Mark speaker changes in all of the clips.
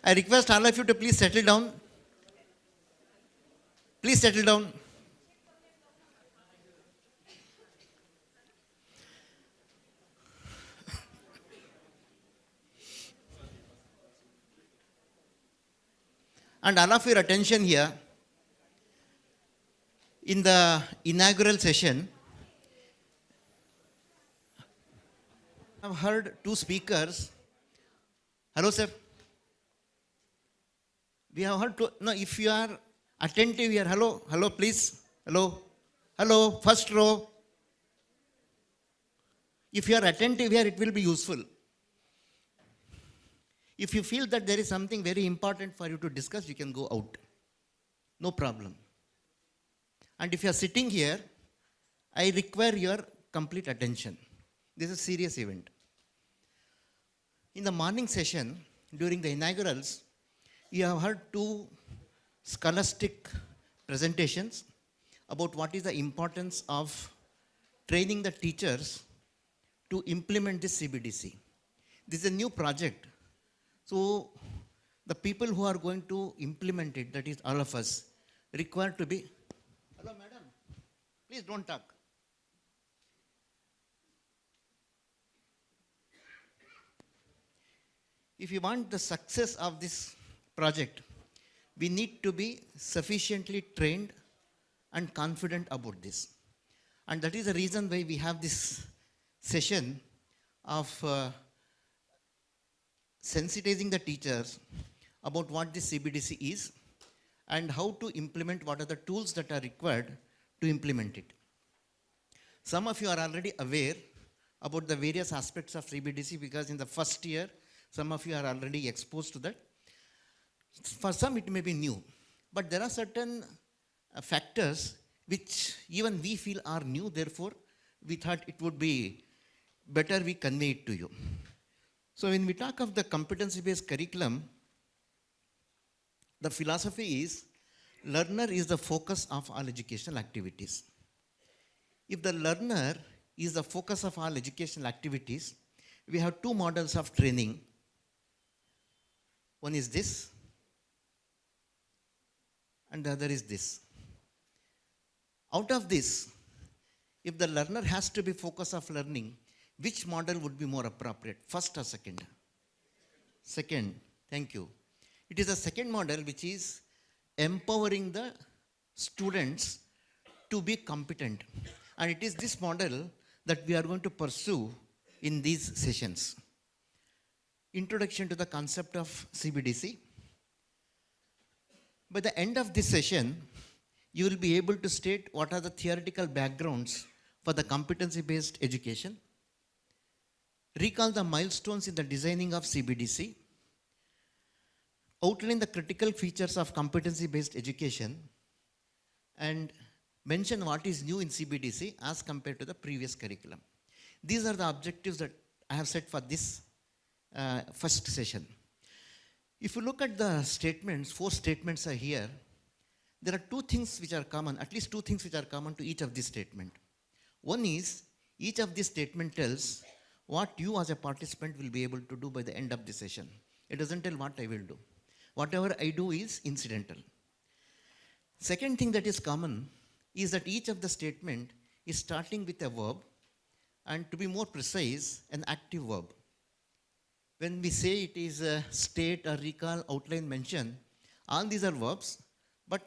Speaker 1: I request all of you to please settle down. Please settle down. And all of your attention here, in the inaugural session, I've heard two speakers. Hello, sir. We have heard two. No, if you are attentive here, hello, hello, please. Hello, hello, first row. If you are attentive here, it will be useful. If you feel that there is something very important for you to discuss, you can go out. No problem. And if you are sitting here, I require your complete attention. This is a serious event. In the morning session, during the inaugurals, you have heard two scholastic presentations about what is the importance of training the teachers to implement this CBDC. This is a new project. So the people who are going to implement it, that is all of us, required to be. Hello, madam. Please don't talk. If you want the success of this project, we need to be sufficiently trained and confident about this. And that is the reason why we have this session of sensitizing the teachers about what this CBDC is and how to implement, what are the tools that are required to implement it. Some of you are already aware about the various aspects of CBDC because in the first year, some of you are already exposed to that. For some, it may be new. But there are certain factors which even we feel are new. Therefore, we thought it would be better we convey it to you. So when we talk of the competency-based curriculum, the philosophy is learner is the focus of all educational activities. If the learner is the focus of all educational activities, we have two models of training. One is this, and the other is this. Out of this, if the learner has to be focus of learning, which model would be more appropriate, first or second? Second, thank you. It is the second model which is empowering the students to be competent. And it is this model that we are going to pursue in these sessions. Introduction to the concept of CBDC. By the end of this session, you will be able to state what are the theoretical backgrounds for the competency-based education. Recall the milestones in the designing of CBDC. Outline the critical features of competency-based education. And mention what is new in CBDC as compared to the previous curriculum. These are the objectives that I have set for this first session. If you look at the statements, 4 statements are here. There are 2 things which are common, at least 2 things which are common to each of these statements. One is, each of these statements tells what you as a participant will be able to do by the end of the session. It doesn't tell what I will do. Whatever I do is incidental. Second thing that is common is that each of the statement is starting with a verb, and to be more precise, an active verb. When we say it is a state or recall, outline, mention, all these are verbs, but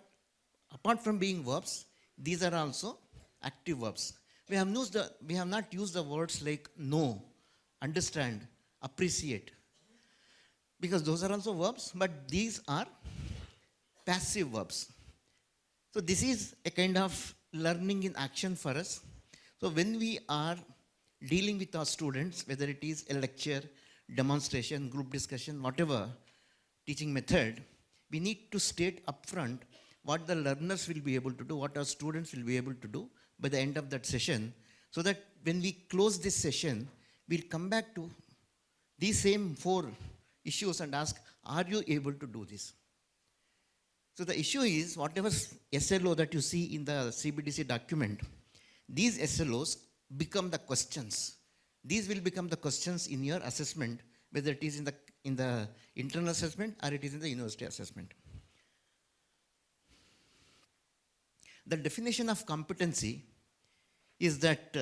Speaker 1: apart from being verbs, these are also active verbs. We have not used the words like know, understand, appreciate, because those are also verbs, but these are passive verbs. So this is a kind of learning in action for us. So when we are dealing with our students, whether it is a lecture, demonstration, group discussion, whatever teaching method, we need to state upfront what the learners will be able to do, what our students will be able to do by the end of that session, so that when we close this session, we'll come back to these same 4 issues and ask, are you able to do this? So the issue is, whatever SLO that you see in the CBDC document, these SLOs become the questions. These will become the questions in your assessment, whether it is in the in the internal assessment or it is in the university assessment. The definition of competency is that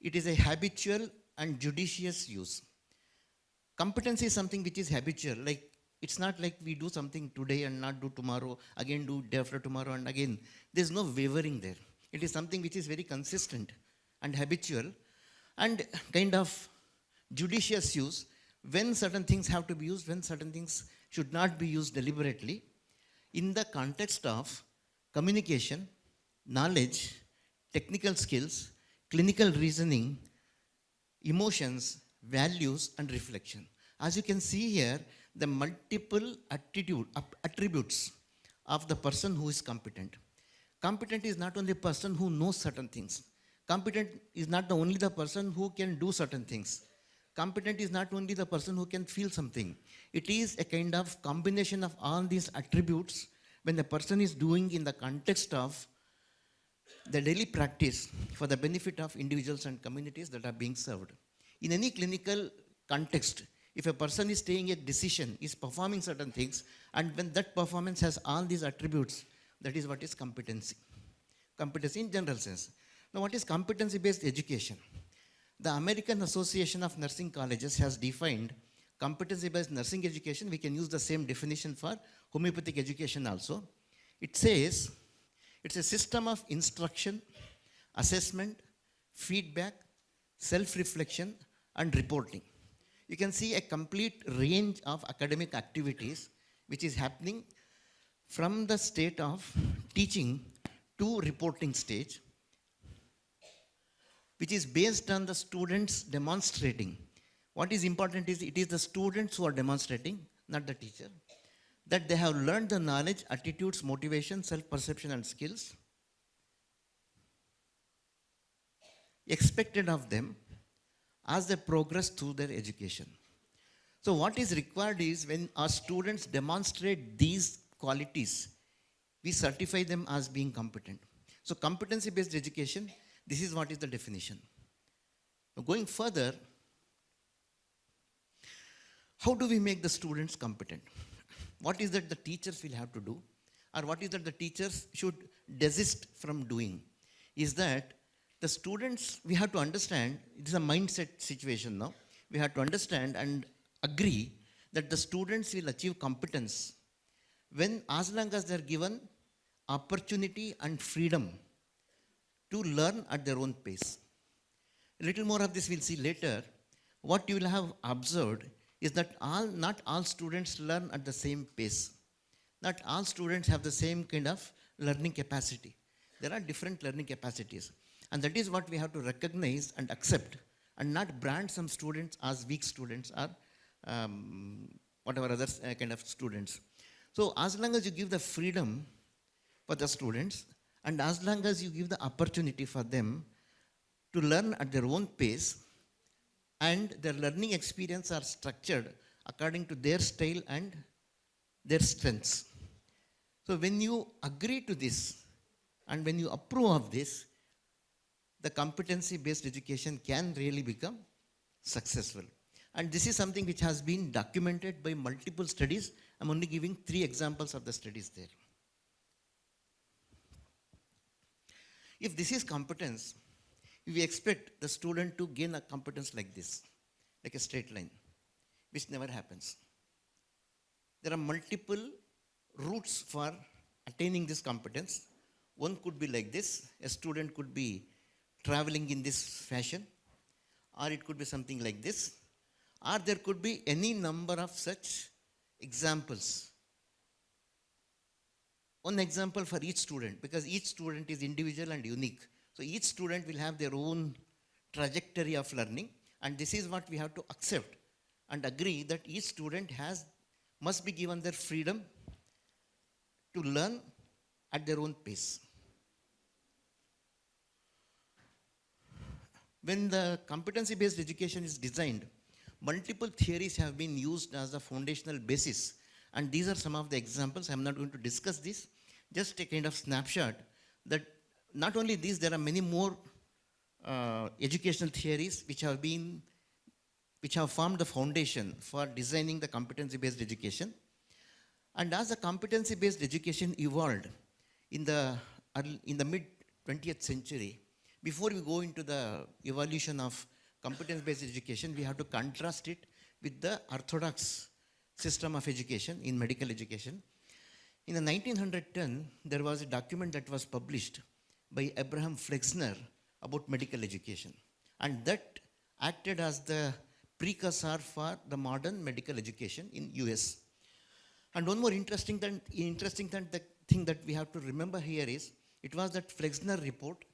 Speaker 1: it is a habitual and judicious use. Competency is something which is habitual, like it's not like we do something today and not do tomorrow, again do day after tomorrow and again. There's no wavering there. It is something which is very consistent and habitual and kind of judicious use when certain things have to be used, when certain things should not be used deliberately in the context of communication, knowledge, technical skills, clinical reasoning, emotions, values, and reflection. As you can see here, the multiple attributes of the person who is competent. Competent is not only a person who knows certain things. Competent is not only the person who can do certain things. Competent is not only the person who can feel something. It is a kind of combination of all these attributes when the person is doing in the context of the daily practice for the benefit of individuals and communities that are being served. In any clinical context, if a person is taking a decision, is performing certain things, and when that performance has all these attributes, that is what is competency. Competency in general sense. Now, what is competency-based education? The American Association of Nursing Colleges has defined competency-based nursing education. We can use the same definition for homeopathic education also. It says it's a system of instruction, assessment, feedback, self-reflection, and reporting. You can see a complete range of academic activities which is happening from the state of teaching to reporting stage, which is based on the students demonstrating. What is important is it is the students who are demonstrating, not the teacher, that they have learned the knowledge, attitudes, motivation, self-perception, and skills expected of them as they progress through their education. So what is required is when our students demonstrate these qualities, we certify them as being competent. So competency-based education, this is what is the definition. Now going further, how do we make the students competent? What is that the teachers will have to do? Or what is that the teachers should desist from doing? Is that the students, we have to understand, it is a mindset situation now. We have to understand and agree that the students will achieve competence when, as long as they are given opportunity and freedom to learn at their own pace. A little more of this we'll see later. What you will have observed is that not all students learn at the same pace. Not all students have the same kind of learning capacity. There are different learning capacities. And that is what we have to recognize and accept and not brand some students as weak students or whatever other kind of students. So as long as you give the freedom for the students and as long as you give the opportunity for them to learn at their own pace and their learning experience are structured according to their style and their strengths. So when you agree to this and when you approve of this, the competency-based education can really become successful. And this is something which has been documented by multiple studies. I'm only giving 3 examples of the studies there. If this is competence, we expect the student to gain a competence like this, like a straight line, which never happens. There are multiple routes for attaining this competence. One could be like this. A student could be traveling in this fashion, or it could be something like this, or there could be any number of such examples. One example for each student, because each student is individual and unique. So each student will have their own trajectory of learning, and this is what we have to accept and agree that each student must be given their freedom to learn at their own pace. When the competency-based education is designed, multiple theories have been used as a foundational basis. And these are some of the examples. I'm not going to discuss this. Just a kind of snapshot that not only these, there are many more educational theories which have been which have formed the foundation for designing the competency-based education. And as the competency-based education evolved in the mid 20th century, before we go into the evolution of competence-based education, we have to contrast it with the orthodox system of education in medical education. In the 1910, there was a document that was published by Abraham Flexner about medical education. And that acted as the precursor for the modern medical education in US. And one more interesting thing that we have to remember here is, it was that Flexner report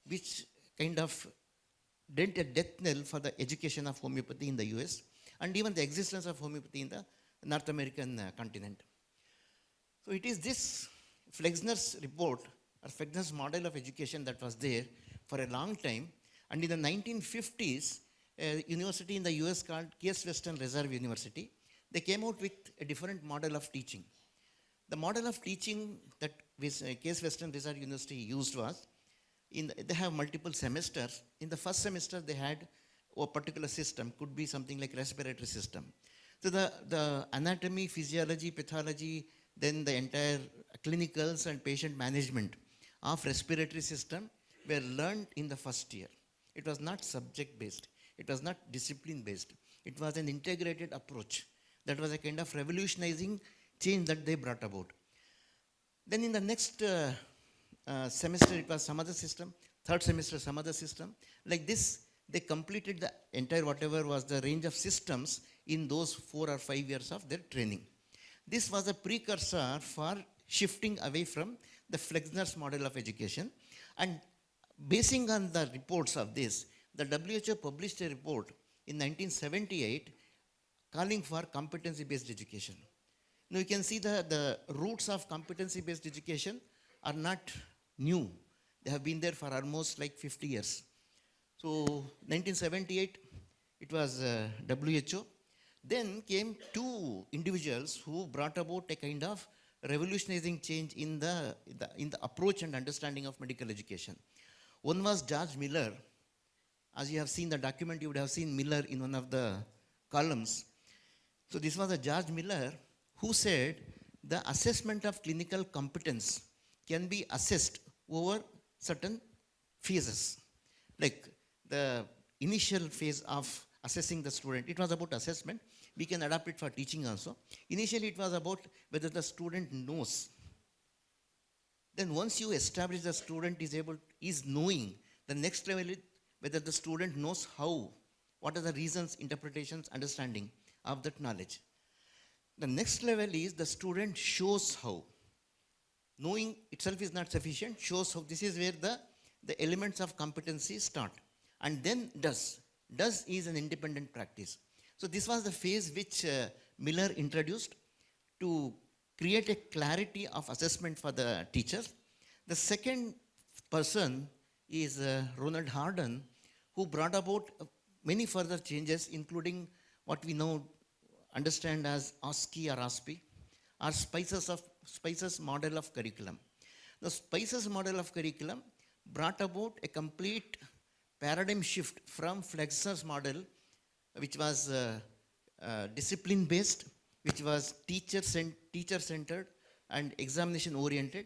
Speaker 1: which kind of dent a death knell for the education of homeopathy in the US and even the existence of homeopathy in the North American continent. So it is this Flexner's report or Flexner's model of education that was there for a long time. And in the 1950s, a university in the US called Case Western Reserve University, they came out with a different model of teaching. The model of teaching that Case Western Reserve University used was, they have multiple semesters. In the first semester, they had a particular system, could be something like respiratory system. So the anatomy, physiology, pathology, then the entire clinicals and patient management of respiratory system were learned in the first year. It was not subject-based. It was not discipline-based. It was an integrated approach. That was a kind of revolutionizing change that they brought about. Then in the next semester, it was some other system. Third semester, some other system. Like this, they completed the entire whatever was the range of systems in those 4 or 5 years of their training. This was a precursor for shifting away from the Flexner's model of education. And basing on the reports of this, the WHO published a report in 1978 calling for competency-based education. Now you can see the roots of competency-based education are not new. They have been there for almost like 50 years. So 1978, it was WHO. Then came two individuals who brought about a kind of revolutionizing change in the approach and understanding of medical education. One was George Miller. As you have seen the document, you would have seen Miller in one of the columns. So this was a George Miller who said the assessment of clinical competence can be assessed over certain phases. Like the initial phase of assessing the student, it was about assessment. We can adapt it for teaching also. Initially, it was about whether the student knows. Then once you establish the student is knowing, the next level is whether the student knows how, what are the reasons, interpretations, understanding of that knowledge. The next level is the student shows how. Knowing itself is not sufficient, shows how. This is where the elements of competency start. And then does. Does is an independent practice. So this was the phase which Miller introduced to create a clarity of assessment for the teachers. The second person is Ronald Harden, who brought about many further changes, including what we now understand as OSCE or OSPI, or Spice's model of curriculum. The Spice's model of curriculum brought about a complete paradigm shift from Flexner's model, which was discipline-based, which was teacher-centered and examination-oriented,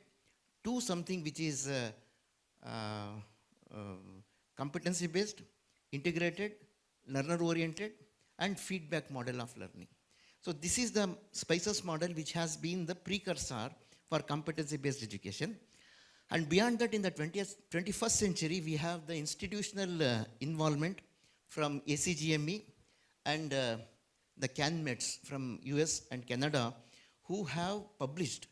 Speaker 1: to something which is competency-based, integrated, learner-oriented, and feedback model of learning. So this is the Spice's model, which has been the precursor for competency-based education. And beyond that, in the 21st century, we have the institutional involvement from ACGME and the CanMeds from US and Canada, who have published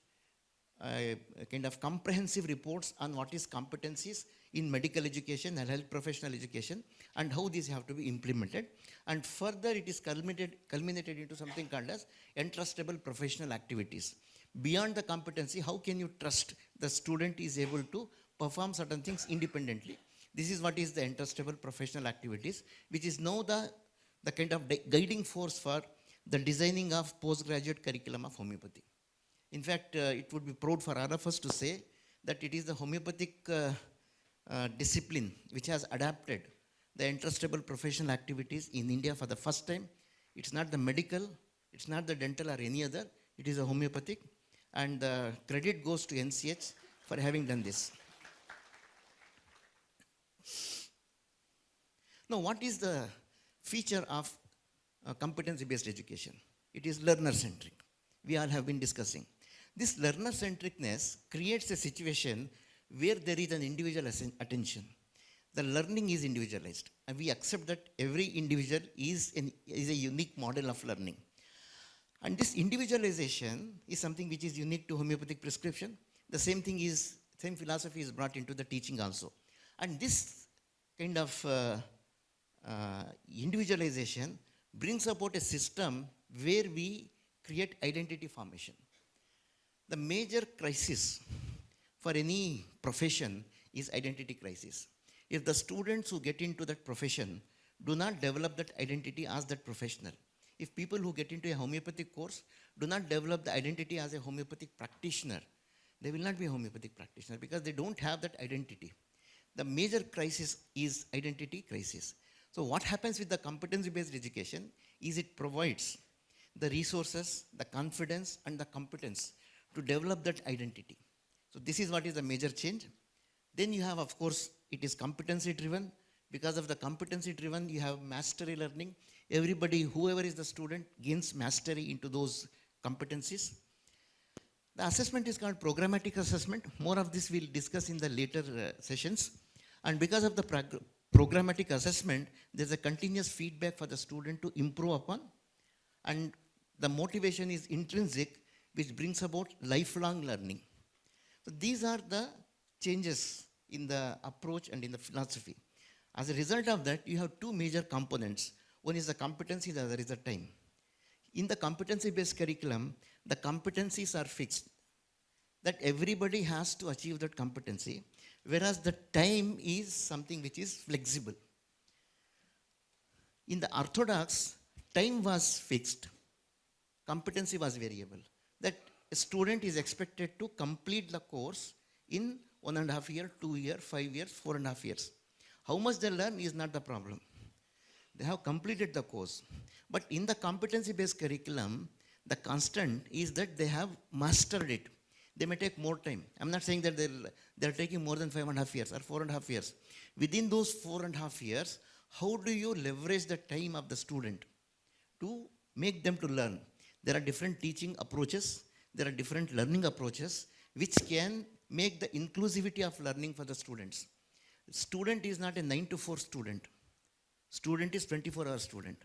Speaker 1: a kind of comprehensive reports on what is competencies in medical education and health professional education and how these have to be implemented. And further, it is culminated into something called as entrustable professional activities. Beyond the competency, how can you trust the student is able to perform certain things independently? This is what is the entrustable professional activities, which is now the kind of guiding force for the designing of postgraduate curriculum of homeopathy. In fact, it would be proud for all of us to say that it is the homeopathic discipline which has adapted the entrustable professional activities in India for the first time. It's not the medical, it's not the dental or any other, it is a homeopathic. And the credit goes to NCH for having done this. Now, what is the feature of competency-based education? It is learner-centric. We all have been discussing. This learner-centricness creates a situation where there is an individual attention. The learning is individualized, and we accept that every individual is a unique model of learning. And this individualization is something which is unique to homeopathic prescription. The same philosophy is brought into the teaching also. And this kind of individualization brings about a system where we create identity formation. The major crisis for any profession is identity crisis. If the students who get into that profession do not develop that identity as that professional, if people who get into a homeopathic course do not develop the identity as a homeopathic practitioner, they will not be a homeopathic practitioner because they don't have that identity. The major crisis is identity crisis. So what happens with the competency-based education is it provides the resources, the confidence, and the competence to develop that identity. So this is what is the major change. Then you have, of course, it is competency-driven. Because of the competency-driven, you have mastery learning. Everybody, whoever is the student, gains mastery into those competencies. The assessment is called programmatic assessment. More of this we'll discuss in the later sessions. And because of the programmatic assessment, there's a continuous feedback for the student to improve upon. And the motivation is intrinsic, which brings about lifelong learning. So these are the changes in the approach and in the philosophy. As a result of that, you have two major components. One is the competency, the other is the time. In the competency-based curriculum, the competencies are fixed, that everybody has to achieve that competency, whereas the time is something which is flexible. In the orthodox, time was fixed, competency was variable. That a student is expected to complete the course in 1.5 years, 2 years, 5 years, 4.5 years. How much they learn is not the problem. They have completed the course. But in the competency-based curriculum, the constant is that they have mastered it. They may take more time. I'm not saying that they're taking more than 5.5 years or 4.5 years. Within those 4.5 years, how do you leverage the time of the student to make them to learn? There are different teaching approaches. There are different learning approaches which can make the inclusivity of learning for the students. Student is not a 9 to 4 student. Student is 24-hour student.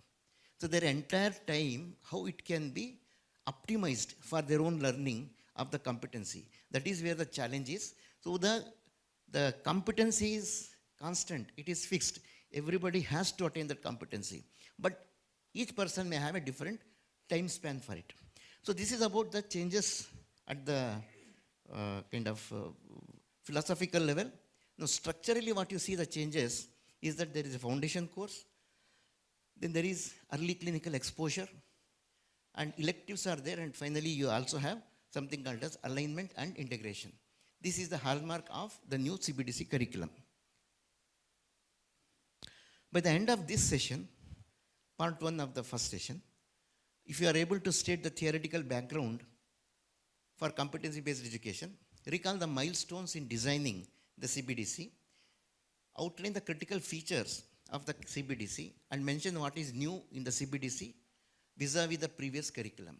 Speaker 1: So their entire time, how it can be optimized for their own learning of the competency. That is where the challenge is. So the competency is constant. It is fixed. Everybody has to attain that competency. But each person may have a different time span for it. So this is about the changes at the philosophical level. Now, structurally, what you see the changes is that there is a foundation course, then there is early clinical exposure, and electives are there, and finally, you also have something called as alignment and integration. This is the hallmark of the new CBDC curriculum. By the end of this session, part 1 of the first session, if you are able to state the theoretical background for competency-based education, recall the milestones in designing the CBDC, outline the critical features of the CBDC, and mention what is new in the CBDC vis-a-vis the previous curriculum.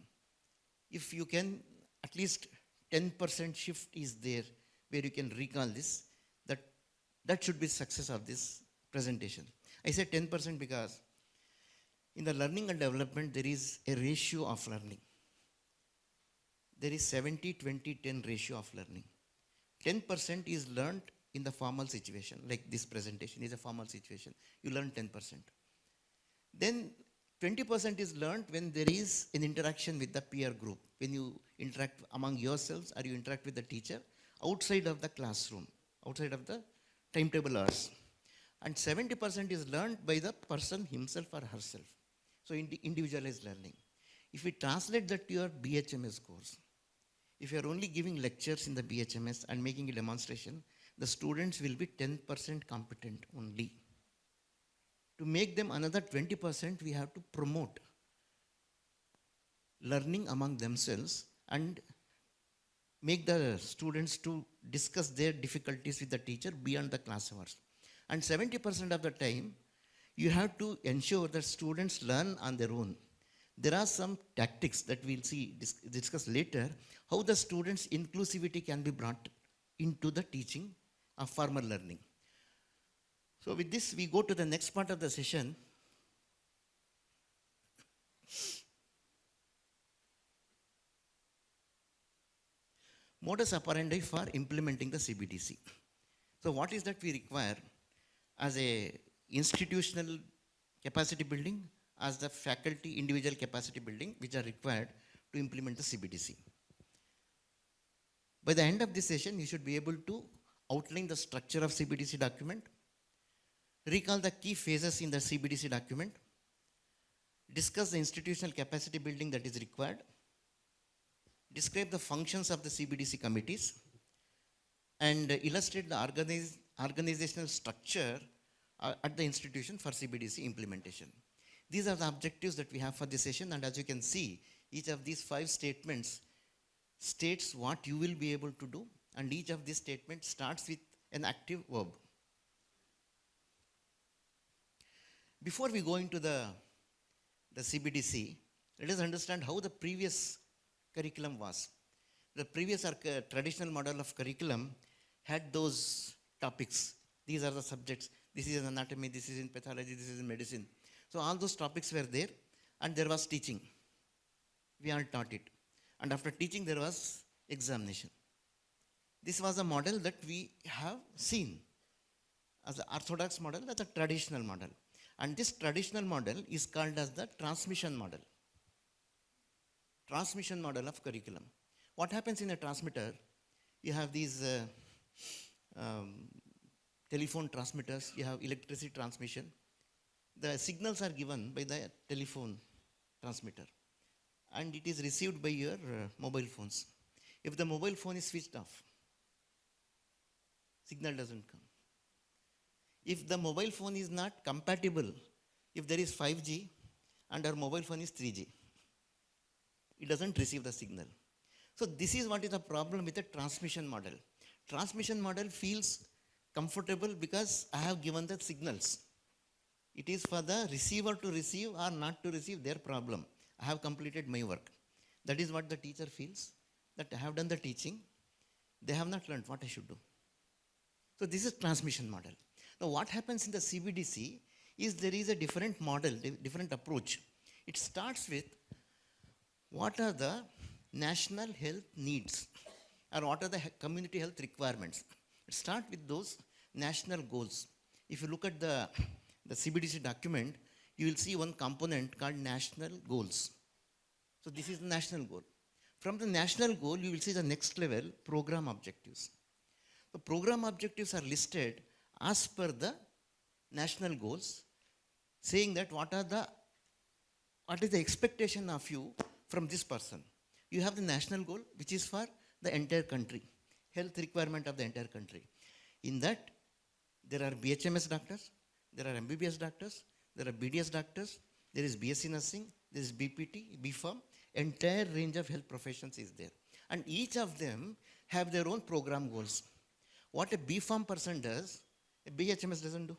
Speaker 1: If you can, at least 10% shift is there where you can recall this, that should be success of this presentation. I say 10% because in the learning and development, there is a ratio of learning. There is 70-20-10 ratio of learning. 10% is learned in the formal situation, like this presentation is a formal situation. You learn 10%. Then 20% is learned when there is an interaction with the peer group, when you interact among yourselves or you interact with the teacher outside of the classroom, outside of the timetable hours. And 70% is learned by the person himself or herself. So individualized learning. If we translate that to your BHMS course, if you are only giving lectures in the BHMS and making a demonstration, the students will be 10% competent only. To make them another 20%, we have to promote learning among themselves and make the students to discuss their difficulties with the teacher beyond the class hours. And 70% of the time, you have to ensure that students learn on their own. There are some tactics that we'll see discuss later, how the students' inclusivity can be brought into the teaching of formal learning. So with this, we go to the next part of the session. Modus operandi for implementing the CBDC. So what is that we require as a institutional capacity building, as the faculty individual capacity building, which are required to implement the CBDC. By the end of this session, you should be able to outline the structure of CBDC document, recall the key phases in the CBDC document, discuss the institutional capacity building that is required, describe the functions of the CBDC committees, and illustrate the organizational structure at the institution for CBDC implementation. These are the objectives that we have for this session, and as you can see, each of these 5 statements states what you will be able to do, and each of these statements starts with an active verb. Before we go into the CBDC, let us understand how the previous curriculum was. The previous traditional model of curriculum had those topics. These are the subjects. This is in anatomy, this is in pathology, this is in medicine. So all those topics were there, and there was teaching. We all taught it. And after teaching, there was examination. This was a model that we have seen as an orthodox model, as a traditional model. And this traditional model is called as the transmission model. Transmission model of curriculum. What happens in a transmitter? You have these telephone transmitters, you have electricity transmission. The signals are given by the telephone transmitter, and it is received by your mobile phones. If the mobile phone is switched off, signal doesn't come. If the mobile phone is not compatible, if there is 5G and our mobile phone is 3G, it doesn't receive the signal. So this is what is the problem with the transmission model. Transmission model feels comfortable because I have given the signals. It is for the receiver to receive or not to receive, their problem. I have completed my work. That is what the teacher feels, that I have done the teaching. They have not learned what I should do. So this is transmission model. Now what happens in the CBDC is there is a different model, different approach. It starts with what are the national health needs or what are the community health requirements. It starts with those national goals. If you look at the CBDC document, you will see one component called national goals. So this is the national goal. From the national goal, you will see the next level, program objectives. The program objectives are listed as per the national goals, saying that what is the expectation of you from this person. You have the national goal, which is for the entire country, health requirement of the entire country. In that, there are BHMS doctors, there are MBBS doctors, there are BDS doctors, there is BSc nursing, there is BPT, BPharm, entire range of health professions is there. And each of them have their own program goals. What a BPharm person does, a BHMS doesn't do.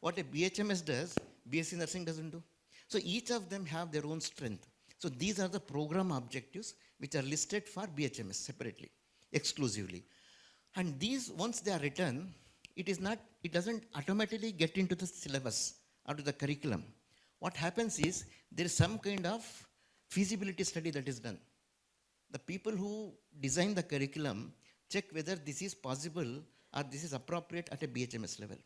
Speaker 1: What a BHMS does, BSc nursing doesn't do. So each of them have their own strength. So these are the program objectives which are listed for BHMS separately, exclusively. And these, once they are written, it doesn't automatically get into the syllabus or to the curriculum. What happens is there is some kind of feasibility study that is done. The people who design the curriculum check whether this is possible or this is appropriate at a BHMS level.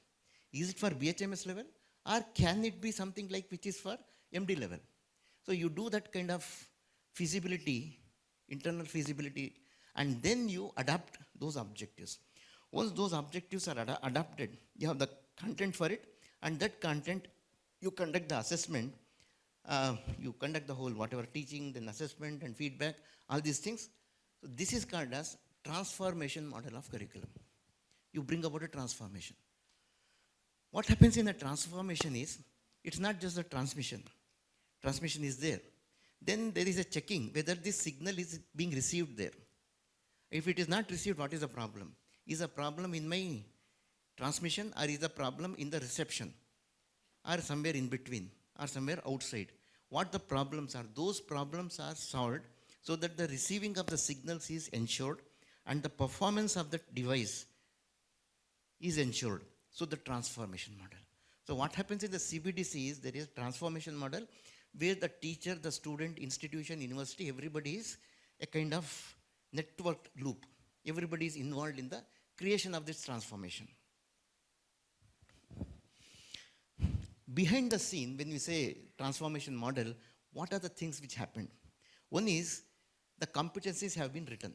Speaker 1: Is it for BHMS level or can it be something like which is for MD level? So you do that kind of feasibility, internal feasibility, and then you adapt those objectives. Once those objectives are adapted, you have the content for it, and that content, you conduct the assessment, you conduct the whole whatever teaching, then assessment and feedback, all these things. So this is called as transformation model of curriculum. You bring about a transformation. What happens in a transformation is, It's not just the transmission. Transmission is there. Then there is a checking whether this signal is being received there. If it is not received, what is the problem? Is a problem in my transmission, or is a problem in the reception, or somewhere in between, or somewhere outside? What the problems are? Those problems are solved so that the receiving of the signals is ensured and the performance of the device is ensured. So the transformation model. So what happens in the CBDC is there is a transformation model where the teacher, the student, institution, university, everybody is a kind of networked loop. Everybody is involved in the creation of this transformation. Behind the scene, when we say transformation model, what are the things which happened? One is the competencies have been written.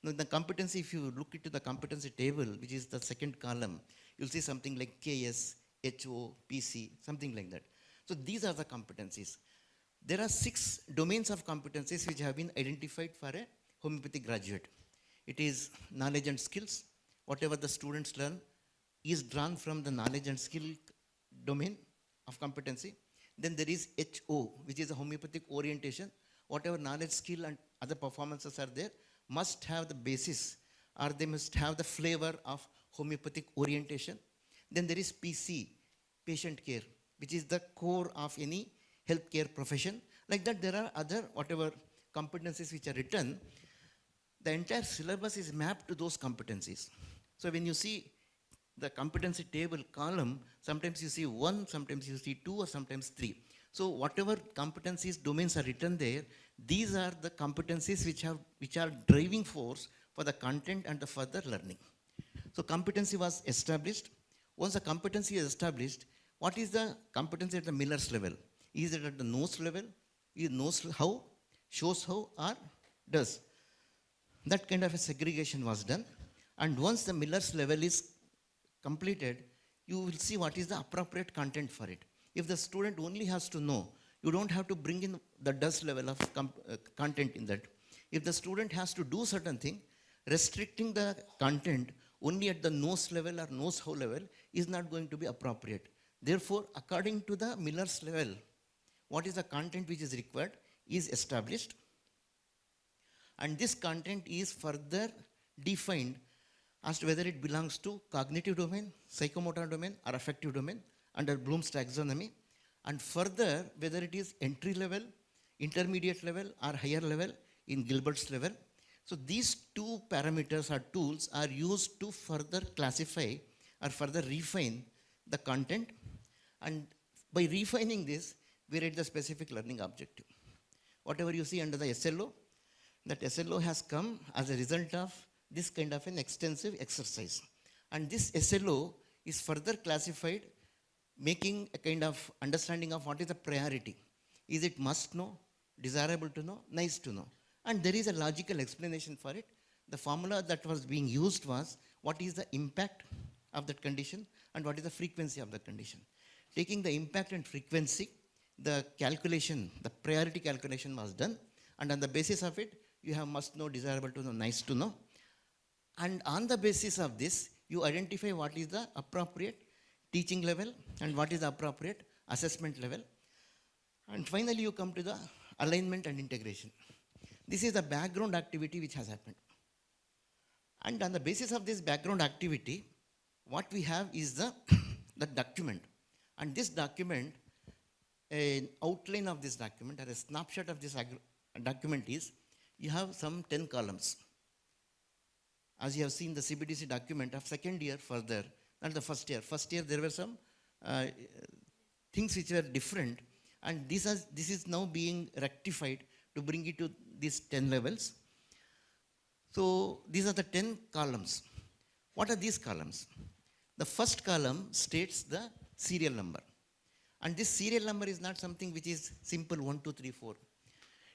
Speaker 1: Now, the competency, if you look into the competency table, which is the second column, you'll see something like KS, HO, PC, something like that. So these are the competencies. There are 6 domains of competencies which have been identified for a homeopathy graduate. It is knowledge and skills. Whatever the students learn is drawn from the knowledge and skill domain of competency. Then there is HO, which is a homeopathic orientation. Whatever knowledge, skill, and other performances are there must have the basis, or they must have the flavor of homeopathic orientation. Then there is PC, patient care, which is the core of any healthcare profession. Like that, there are other whatever competencies which are written. The entire syllabus is mapped to those competencies. So when you see the competency table column, sometimes you see 1, sometimes you see 2, or sometimes 3. So whatever competencies, domains are written there, these are the competencies which are driving force for the content and the further learning. So competency was established. Once the competency is established, what is the competency at the Miller's level? Is it at the knows level? Is knows how, shows how, or does? That kind of a segregation was done. And once the Miller's level is completed, you will see what is the appropriate content for it. If the student only has to know, you don't have to bring in the does level of content in that. If the student has to do certain thing, restricting the content only at the knows level or knows how level is not going to be appropriate. Therefore, according to the Miller's level, what is the content which is required is established. And this content is further defined as to whether it belongs to cognitive domain, psychomotor domain, or affective domain under Bloom's taxonomy. And further, whether it is entry level, intermediate level, or higher level in Gilbert's level. So these 2 parameters or tools are used to further classify or further refine the content. And by refining this, we write the specific learning objective. Whatever you see under the SLO, that SLO has come as a result of this kind of an extensive exercise. And this SLO is further classified, making a kind of understanding of what is the priority. Is it must know, desirable to know, nice to know? And there is a logical explanation for it. The formula that was being used was what is the impact of that condition and what is the frequency of the condition. Taking the impact and frequency, the calculation, the priority calculation was done, and on the basis of it, you have must know, desirable to know, nice to know. And on the basis of this, you identify what is the appropriate teaching level and what is the appropriate assessment level. And finally, you come to the alignment and integration. This is the background activity which has happened. And on the basis of this background activity, what we have is the document. And this document, an outline of this document or a snapshot of this document is, you have some 10 columns. As you have seen the CBDC document of second year further, not the first year. First year there were some things which were different, and this is now being rectified to bring it to these 10 levels. So these are the 10 columns. What are these columns? The first column states the serial number. And this serial number is not something which is simple 1, 2, 3, 4.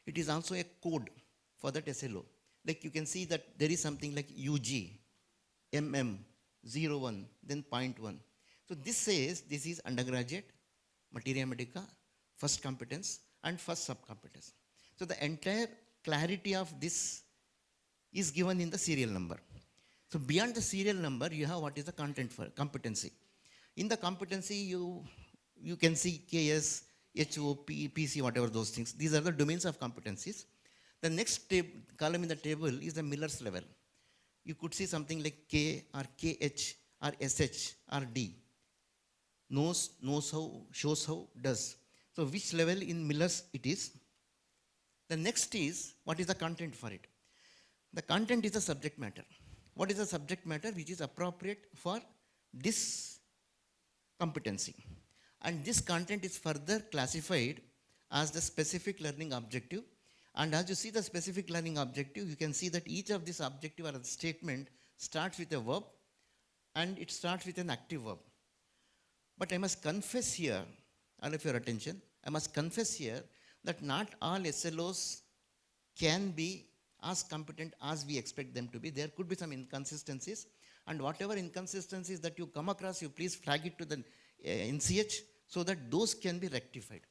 Speaker 1: It is also a code for that SLO. Like you can see that there is something like UG, MM, 01, then 0.1. So this says this is undergraduate, materia medica, first competence, and first sub-competence. So the entire clarity of this is given in the serial number. So beyond the serial number, you have what is the content for competency. In the competency, you You can see KS, HOP, PC, whatever those things. These are the domains of competencies. The next column in the table is the Miller's level. You could see something like K or KH or SH or D. Knows how, shows how, does. So which level in Miller's it is. The next is, what is the content for it? The content is the subject matter. What is the subject matter which is appropriate for this competency? And this content is further classified as the specific learning objective. And as you see the specific learning objective, you can see that each of this objective or the statement starts with a verb and it starts with an active verb. But I must confess here, all of your attention, I must confess here that not all SLOs can be as competent as we expect them to be. There could be some inconsistencies, and whatever inconsistencies that you come across, you please flag it to the NCH so that those can be rectified.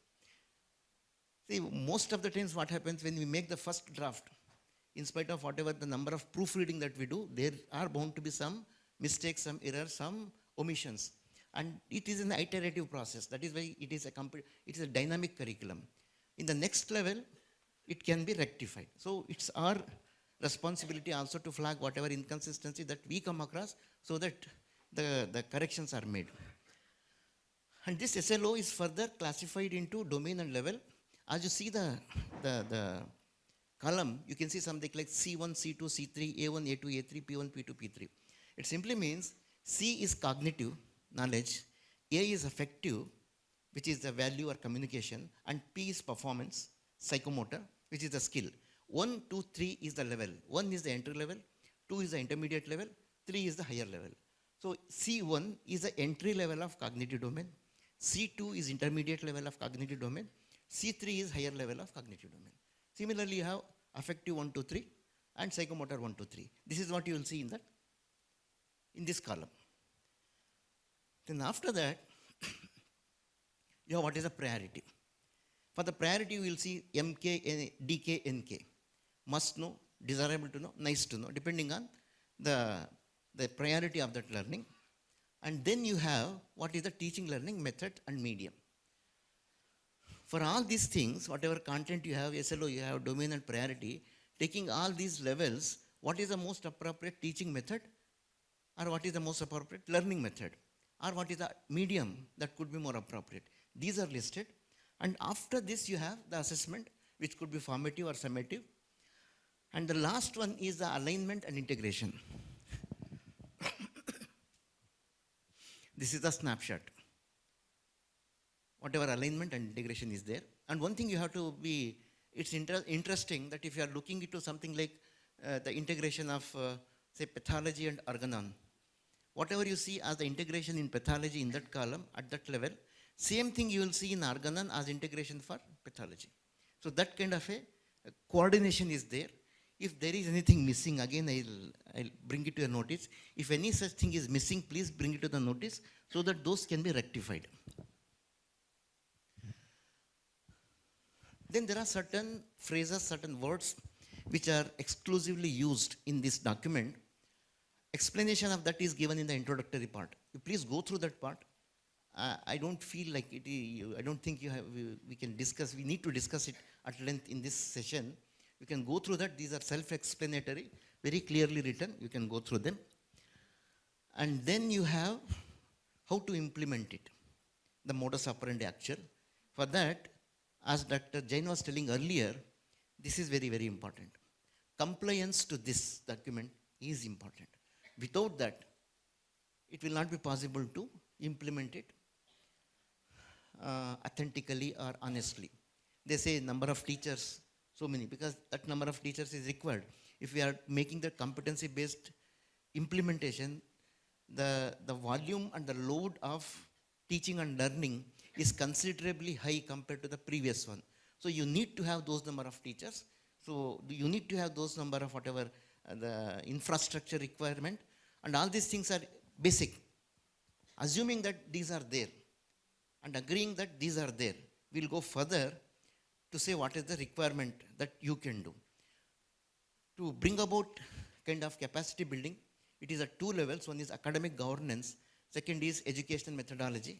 Speaker 1: See, most of the times what happens when we make the first draft, in spite of whatever the number of proofreading that we do, there are bound to be some mistakes, some errors, some omissions. And it is an iterative process. That is why it is a dynamic curriculum. In the next level, it can be rectified. So it's our responsibility also to flag whatever inconsistency that we come across so that the corrections are made. And this SLO is further classified into domain and level. As you see the column, you can see something like C1, C2, C3, A1, A2, A3, P1, P2, P3. It simply means C is cognitive knowledge, A is affective, which is the value or communication, and P is performance, psychomotor, which is the skill. 1, 2, 3 is the level. 1 is the entry level, 2 is the intermediate level, 3 is the higher level. So C1 is the entry level of cognitive domain, C2 is intermediate level of cognitive domain, C3 is higher level of cognitive domain. Similarly, you have affective 1, 2, 3 and psychomotor 1, 2, 3. This is what you will see in this column. Then after that, you have what is a priority. For the priority, we will see MK, DK, NK. Must know, desirable to know, nice to know, depending on the priority of that learning. And then you have what is the teaching learning method and medium. For all these things, whatever content you have, SLO, you have domain and priority, taking all these levels, what is the most appropriate teaching method? Or what is the most appropriate learning method? Or what is the medium that could be more appropriate? These are listed. And after this, you have the assessment, which could be formative or summative. And the last one is the alignment and integration. This is the snapshot. Whatever alignment and integration is there. And one thing you have to be, it's interesting that if you are looking into something like the integration of, say, pathology and organon, whatever you see as the integration in pathology in that column, at that level, same thing you will see in organon as integration for pathology. So that kind of a coordination is there. If there is anything missing, again I'll bring it to your notice. If any such thing is missing, please bring it to the notice so that those can be rectified. Then there are certain phrases, certain words which are exclusively used in this document. Explanation of that is given in the introductory part. You please go through that part. I don't feel like it. I don't think we can discuss. We need to discuss it at length in this session. You can go through that. These are self-explanatory, very clearly written. You can go through them. And then you have how to implement it, the modus operandi actual. For that, as Dr. Jain was telling earlier, this is very, very important. Compliance to this document is important. Without that, it will not be possible to implement it authentically or honestly. They say number of teachers, so many, because that number of teachers is required. If we are making the competency-based implementation, the volume and the load of teaching and learning is considerably high compared to the previous one. So you need to have those number of teachers. So you need to have those number of whatever the infrastructure requirement, and all these things are basic. Assuming that these are there and agreeing that these are there, we'll go further to say what is the requirement that you can do. To bring about kind of capacity building, it is at two levels. One is academic governance, second is educational methodology.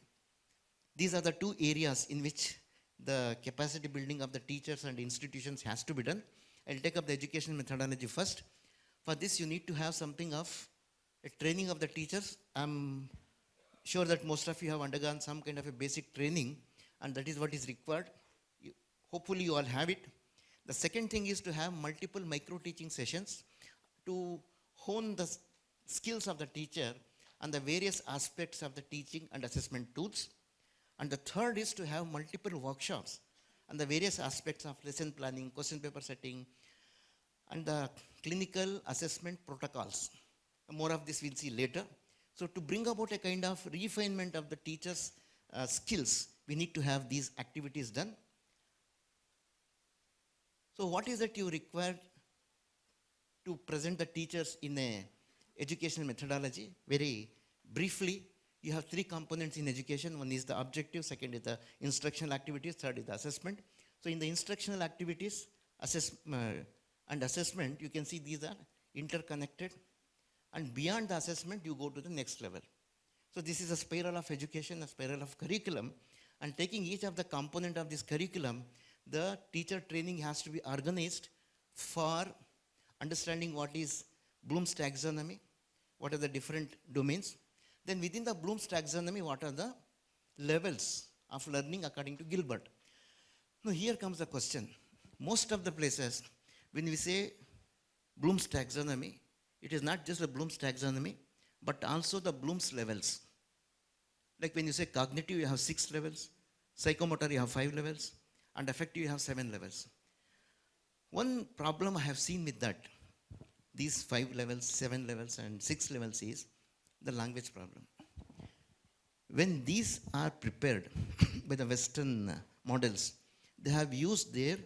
Speaker 1: These are the two areas in which the capacity building of the teachers and institutions has to be done. I'll take up the education methodology first. For this, you need to have something of a training of the teachers. I'm sure that most of you have undergone some kind of a basic training, and that is what is required. Hopefully, you all have it. The second thing is to have multiple micro-teaching sessions to hone the skills of the teacher and the various aspects of the teaching and assessment tools. And the third is to have multiple workshops and the various aspects of lesson planning, question paper setting, and the clinical assessment protocols. More of this we'll see later. So to bring about a kind of refinement of the teacher's skills, we need to have these activities done. So what is that you require to present the teachers in a educational methodology? Very briefly, you have three components in education. One is the objective, second is the instructional activities, third is the assessment. So in the instructional activities and assessment, you can see these are interconnected. And beyond the assessment, you go to the next level. So this is a spiral of education, a spiral of curriculum. And taking each of the component of this curriculum, the teacher training has to be organized for understanding what is Bloom's taxonomy, what are the different domains. Then within the Bloom's taxonomy, what are the levels of learning according to Gilbert. Now here comes the question. Most of the places, when we say Bloom's taxonomy, it is not just the Bloom's taxonomy, but also the Bloom's levels. Like when you say cognitive, you have 6 levels, psychomotor, you have 5 levels, and affective, you have 7 levels. One problem I have seen with that, these 5 levels, 7 levels, and 6 levels is the language problem. When these are prepared by the Western models, they have used their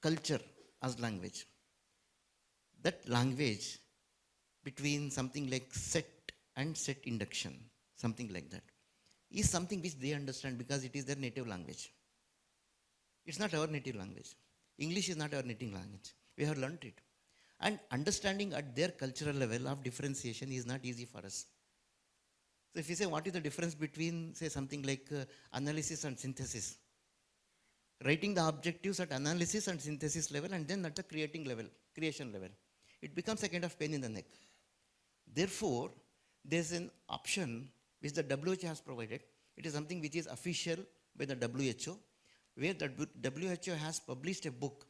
Speaker 1: culture as language. That language between something like set and set induction, something like that, is something which they understand because it is their native language. It's not our native language. English is not our native language. We have learnt it. And understanding at their cultural level of differentiation is not easy for us. So if you say what is the difference between, say, something like analysis and synthesis, writing the objectives at analysis and synthesis level and then at the creation level, it becomes a kind of pain in the neck. Therefore, there's an option which the WHO has provided. It is something which is official by the WHO, where the WHO has published a book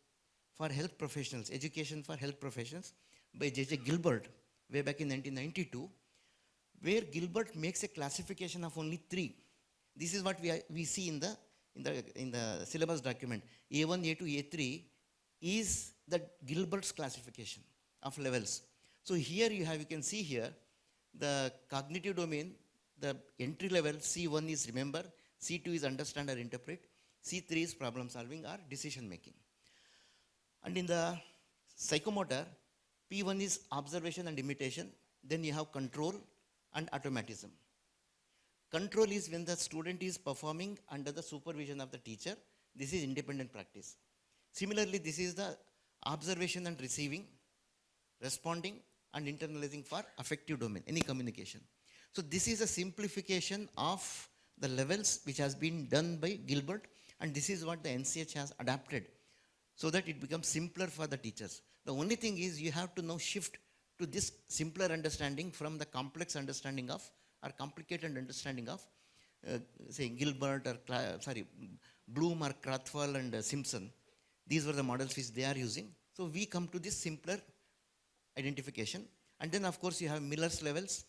Speaker 1: for health professionals, education for health professionals, by J.J. Gilbert, way back in 1992, where Gilbert makes a classification of only 3. This is what we see in the syllabus document. A1, A2, A3 is the Gilbert's classification of levels. So here you can see here the cognitive domain, the entry level C1 is remember, C2 is understand or interpret, C3 is problem solving or decision making. And in the psychomotor, P1 is observation and imitation, then you have control and automatism. Control is when the student is performing under the supervision of the teacher. This is independent practice. Similarly, this is the observation and receiving, responding and internalizing for affective domain, any communication. So this is a simplification of the levels which has been done by Gilbert, and this is what the NCH has adapted so that it becomes simpler for the teachers. The only thing is you have to now shift to this simpler understanding from the complex understanding of or complicated understanding of say Gilbert or Bloom or Krathwohl and Simpson. These were the models which they are using. So we come to this simpler identification. And then of course you have Miller's levels.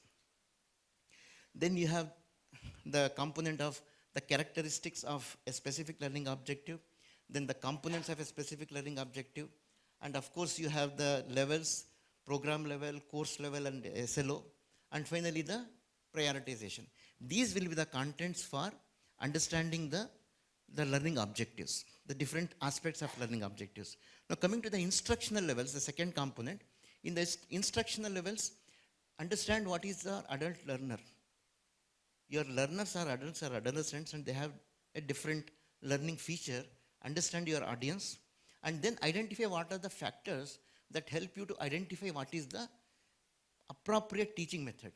Speaker 1: Then you have the component of the characteristics of a specific learning objective, then the components of a specific learning objective, and of course you have the levels, program level, course level and SLO, and finally the prioritization. These will be the contents for understanding the learning objectives, the different aspects of learning objectives. Now coming to the instructional levels, the second component, in the instructional levels, understand what is the adult learner. Your learners are adults or adolescents and they have a different learning feature. Understand your audience and then identify what are the factors that help you to identify what is the appropriate teaching method.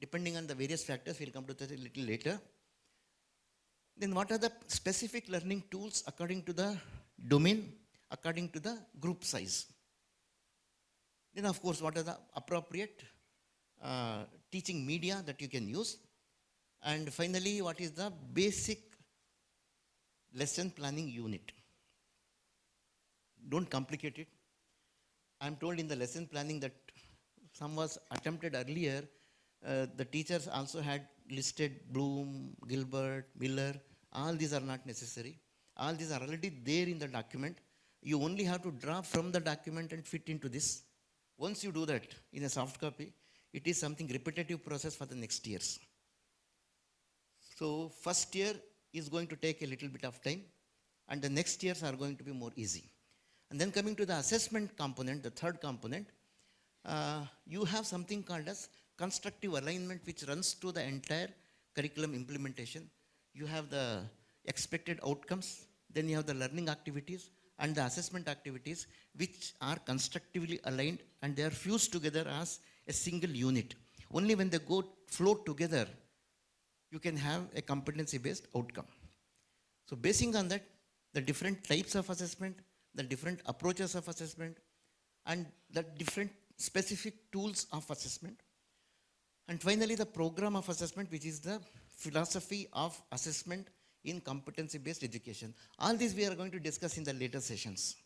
Speaker 1: Depending on the various factors, we'll come to that a little later. Then what are the specific learning tools according to the domain, according to the group size? Then of course, what are the appropriate teaching media that you can use? And finally, what is the basic lesson planning unit? Don't complicate it. I'm told in the lesson planning that some was attempted earlier, the teachers also had listed Bloom, Gilbert, Miller. All these are not necessary. All these are already there in the document. You only have to draw from the document and fit into this. Once you do that in a soft copy, it is something repetitive process for the next years. So first year is going to take a little bit of time, and the next years are going to be more easy. And then coming to the assessment component, the third component, you have something called as constructive alignment, which runs through the entire curriculum implementation. You have the expected outcomes, then you have the learning activities and the assessment activities, which are constructively aligned, and they are fused together as a single unit. Only when they flow together, you can have a competency-based outcome. So basing on that, the different types of assessment, the different approaches of assessment, and the different specific tools of assessment. And finally, the program of assessment, which is the philosophy of assessment in competency-based education. All these we are going to discuss in the later sessions.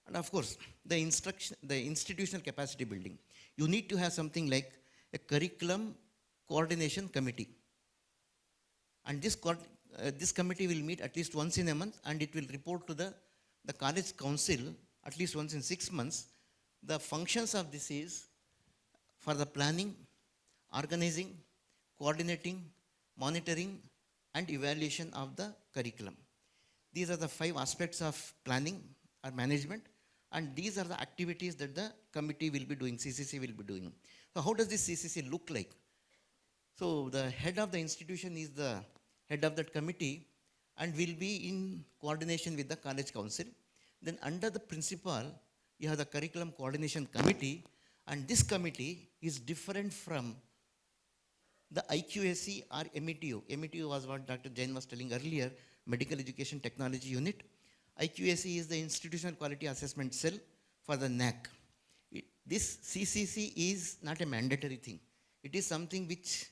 Speaker 1: And of course, the institutional capacity building. You need to have something like a curriculum coordination committee. And this committee will meet at least once in a month, and it will report to the college council at least once in 6 months. The functions of this is for the planning, organizing, coordinating, monitoring, and evaluation of the curriculum. These are the 5 aspects of planning or management, and these are the activities that the committee will be doing, CCC will be doing. So how does this CCC look like? So the head of the institution is the head of that committee and will be in coordination with the college council. Then under the principal, you have the curriculum coordination committee, and this committee is different from the IQAC or METU. METU was what Dr. Jain was telling earlier, Medical Education Technology Unit. IQAC is the Institutional Quality Assessment Cell for the NAC. This CCC is not a mandatory thing. It is something which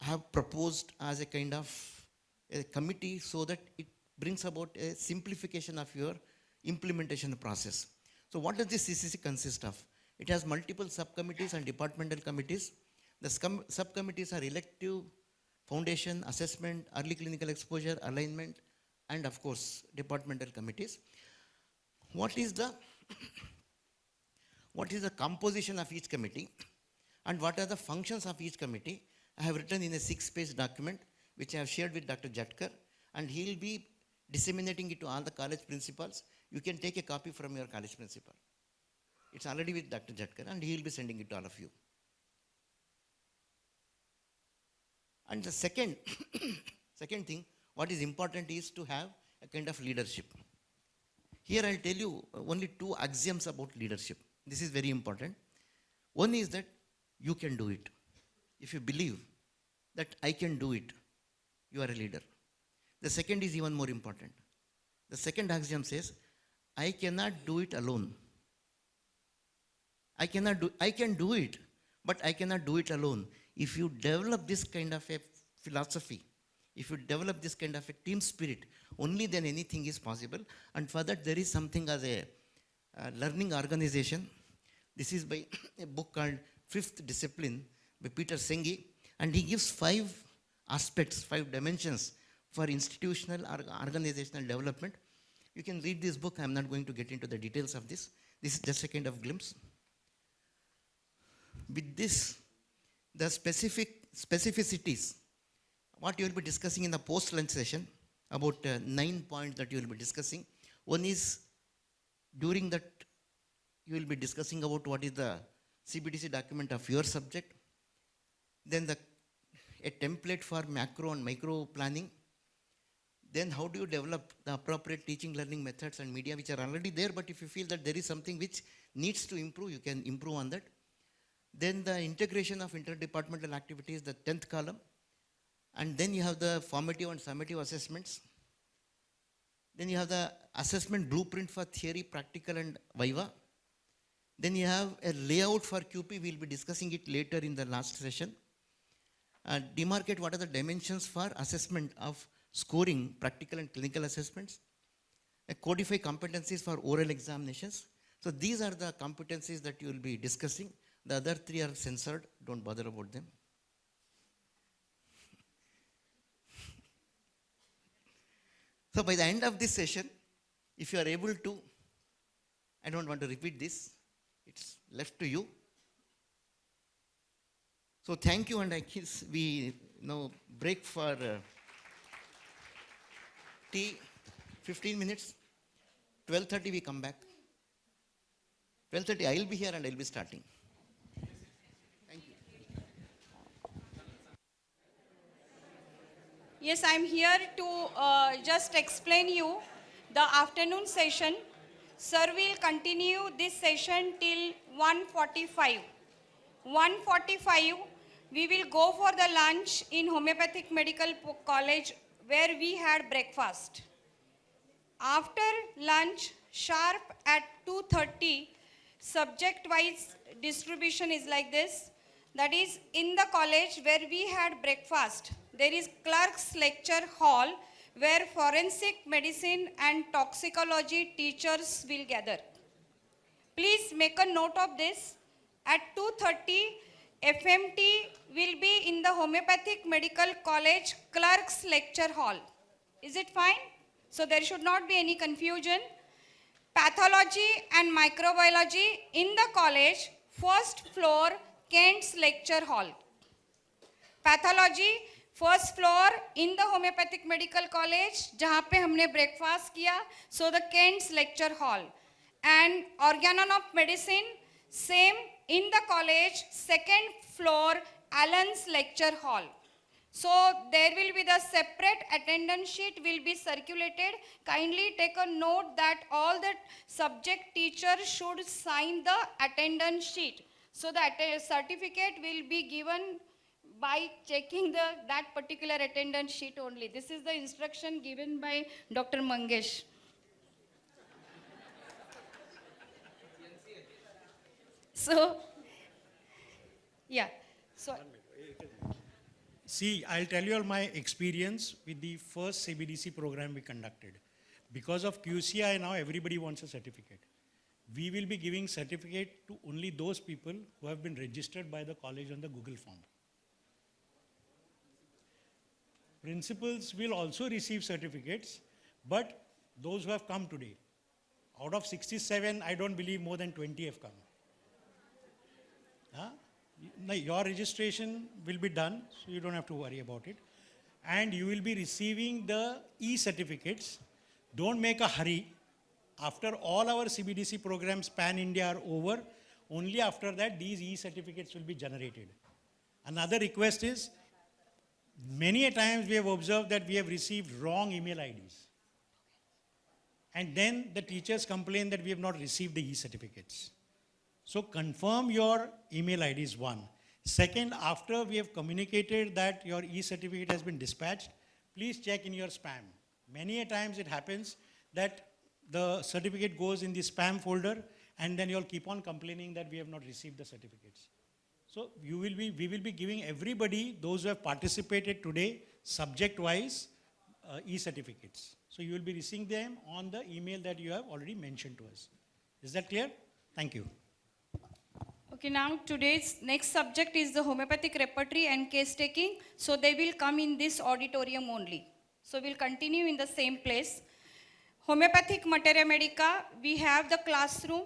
Speaker 1: I have proposed as a kind of a committee so that it brings about a simplification of your implementation process. So what does this CCC consist of? It has multiple subcommittees and departmental committees. The subcommittees are elective, foundation, assessment, early clinical exposure, alignment, and of course, departmental committees. What is the composition of each committee, and what are the functions of each committee? I have written in a 6-page document, which I have shared with Dr. Jatkar, and he will be disseminating it to all the college principals. You can take a copy from your college principal. It's already with Dr. Jatkar, and he will be sending it to all of you. And the second thing, what is important is to have a kind of leadership. Here I'll tell you only 2 axioms about leadership. This is very important. One is that you can do it. If you believe that I can do it, you are a leader. The second is even more important. The second axiom says, I cannot do it alone. I can do it, but I cannot do it alone. If you develop this kind of a philosophy, if you develop this kind of a team spirit, only then anything is possible. And for that, there is something as a learning organization. This is by a book called Fifth Discipline by Peter Senge, and he gives 5 aspects, 5 dimensions for institutional or organizational development. You can read this book. I'm not going to get into the details of this. This is just a kind of glimpse. With this, the specificities, what you will be discussing in the post-lunch session, about 9 points that you will be discussing. One is, during that, you will be discussing about what is the CBDC document of your subject. Then a template for macro and micro planning. Then how do you develop the appropriate teaching learning methods and media, which are already there, but if you feel that there is something which needs to improve, you can improve on that. Then the integration of interdepartmental activities, the 10th column. And then you have the formative and summative assessments. Then you have the assessment blueprint for theory, practical and viva. Then you have a layout for QP. We'll be discussing it later in the last session. Demarcate what are the dimensions for assessment of scoring, practical and clinical assessments. Codify competencies for oral examinations. So these are the competencies that you will be discussing. The other three are censored. Don't bother about them. So by the end of this session, if you are able to, I don't want to repeat this, it's left to you. So thank you, and I guess we now break for tea, 15 minutes. 12:30 we come back. 12:30 I will be here and I will be starting. Thank you.
Speaker 2: Yes, I am here to just explain you the afternoon session. Sir will continue this session till 1:45. 1:45, we will go for the lunch in Homeopathic Medical College where we had breakfast. After lunch, sharp at 2:30, subject-wise distribution is like this. That is, in the college where we had breakfast, there is clerk's lecture hall where forensic medicine and toxicology teachers will gather. Please make a note of this. At 2:30, FMT will be in the Homeopathic Medical College clerk's lecture hall. Is it fine? So there should not be any confusion. Pathology and microbiology in the college, first floor, Kent's lecture hall. Pathology, first floor in the Homeopathic Medical College, जहाँ पे हमने breakfast किया, so the Kent's lecture hall. And organon of medicine, same in the college, second floor, Allen's lecture hall. So there will be the separate attendance sheet will be circulated. Kindly take a note that all the subject teachers should sign the attendance sheet. So that certificate will be given by checking that particular attendance sheet only. This is the instruction given by Dr. Mangesh. So, yeah. So.
Speaker 3: See, I'll tell you all my experience with the first CBDC program we conducted. Because of QCI now, everybody wants a certificate. We will be giving certificate to only those people who have been registered by the college on the Google form. Principals will also receive certificates, but those who have come today, out of 67, I don't believe more than 20 have come. Huh? Your registration will be done, so you don't have to worry about it. And you will be receiving the e-certificates. Don't make a hurry. After all our CBDC programs pan-India are over, only after that these e-certificates will be generated. Another request is, many a times we have observed that we have received wrong email IDs. And then the teachers complain that we have not received the e-certificates. So confirm your email ID is one. Second, after we have communicated that your e-certificate has been dispatched, please check in your spam. Many a times it happens that the certificate goes in the spam folder and then you'll keep on complaining that we have not received the certificates. So we will be giving everybody, those who have participated today, subject-wise e-certificates. So you will be receiving them on the email that you have already mentioned to us. Is that clear? Thank you.
Speaker 2: Okay, now today's next subject is the homeopathic repertory and case taking. So they will come in this auditorium only. So we'll continue in the same place. Homeopathic Materia Medica, we have the classroom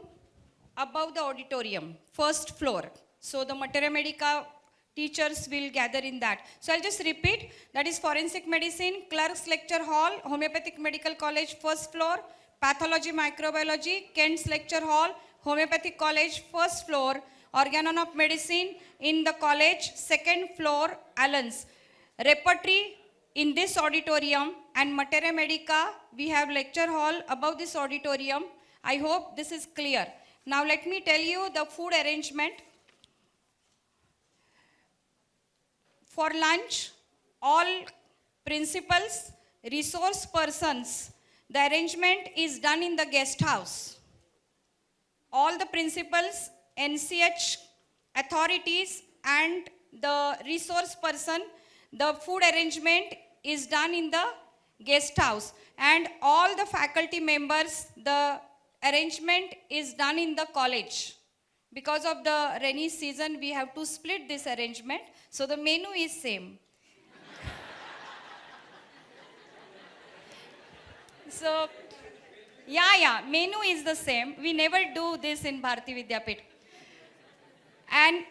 Speaker 2: above the auditorium, first floor. So the Materia Medica teachers will gather in that. So I'll just repeat, that is Forensic Medicine, Clerk's Lecture Hall, Homeopathic Medical College, first floor, Pathology Microbiology, Kent's Lecture Hall, Homeopathic College, first floor, Organon of Medicine in the college, second floor, Allen's. Repertory in this auditorium and Materia Medica, we have lecture hall above this auditorium. I hope this is clear. Now let me tell you the food arrangement. for lunch, all principals, resource persons, the arrangement is done in the guest house. All the principals, NCH authorities and the resource person, the food arrangement is done in the guest house. And all the faculty members, the arrangement is done in the college. Because of the rainy season, we have to split this arrangement. So the menu is same. So, menu is the same. We never do this in Bhartiya Vidyapeeth. And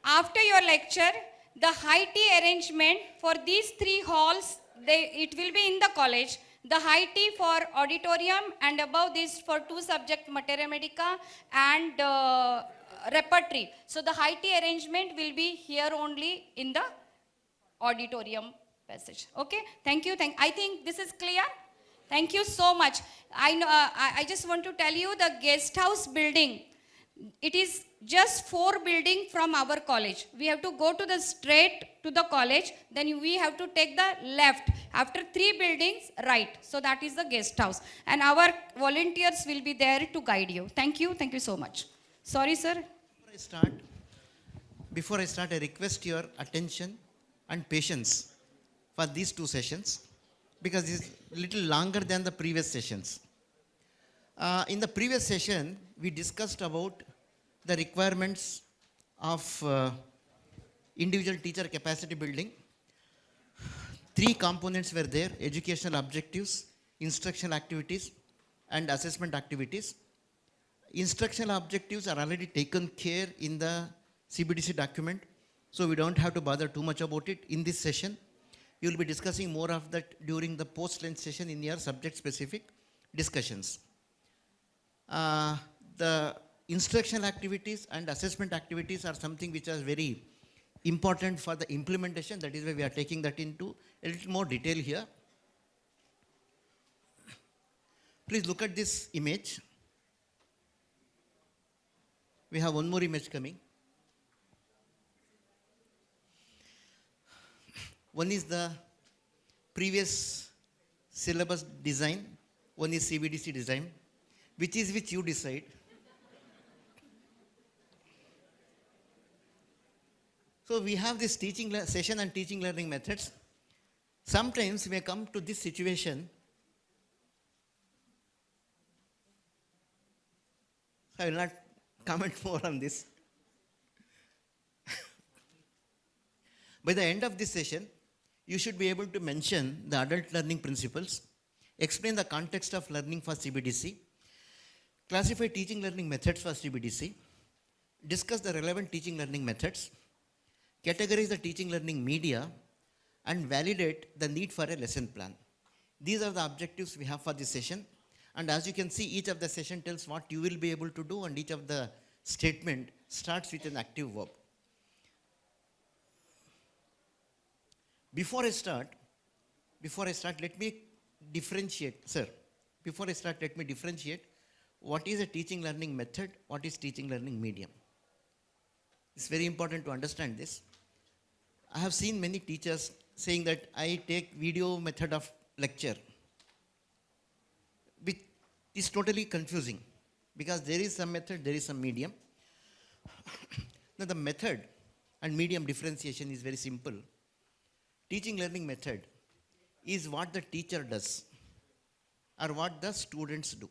Speaker 2: after your lecture, the high tea arrangement for these 3 halls, it will be in the college. The high tea for auditorium and above this for 2 subjects, materia medica and repertory. So the high tea arrangement will be here only in the auditorium passage. Okay, thank you. I think this is clear. Thank you so much. I just want to tell you the guest house building, it is just 4 buildings from our college. We have to go to the straight to the college, then we have to take the left. After 3 buildings, right. So that is the guest house. And our volunteers will be there to guide you. Thank you so much. Sorry, sir.
Speaker 1: Before I start, I request your attention and patience for these 2 sessions, because it's a little longer than the previous sessions. In the previous session, we discussed about the requirements of individual teacher capacity building. 3 components were there: educational objectives, instructional activities, and assessment activities. Instructional objectives are already taken care in the CBDC document, so we don't have to bother too much about it in this session. You will be discussing more of that during the post-lunch session in your subject-specific discussions. The instructional activities and assessment activities are something which are very important for the implementation. That is why we are taking that into a little more detail here. Please look at this image. We have one more image coming. One is the previous syllabus design, one is CBDC design. Which you decide. So we have this teaching session and teaching learning methods. Sometimes we may come to this situation. I will not comment more on this. By the end of this session, you should be able to mention the adult learning principles, explain the context of learning for CBDC, classify teaching learning methods for CBDC, discuss the relevant teaching learning methods, categorize the teaching learning media, and validate the need for a lesson plan. These are the objectives we have for this session. And as you can see, each of the session tells what you will be able to do, and each of the statement starts with an active verb. Before I start, let me differentiate, sir. Before I start, let me differentiate what is a teaching learning method, what is teaching learning medium. It's very important to understand this. I have seen many teachers saying that I take video method of lecture, which is totally confusing, because there is some method, there is some medium. Now the method and medium differentiation is very simple. Teaching learning method is what the teacher does, or what the students do,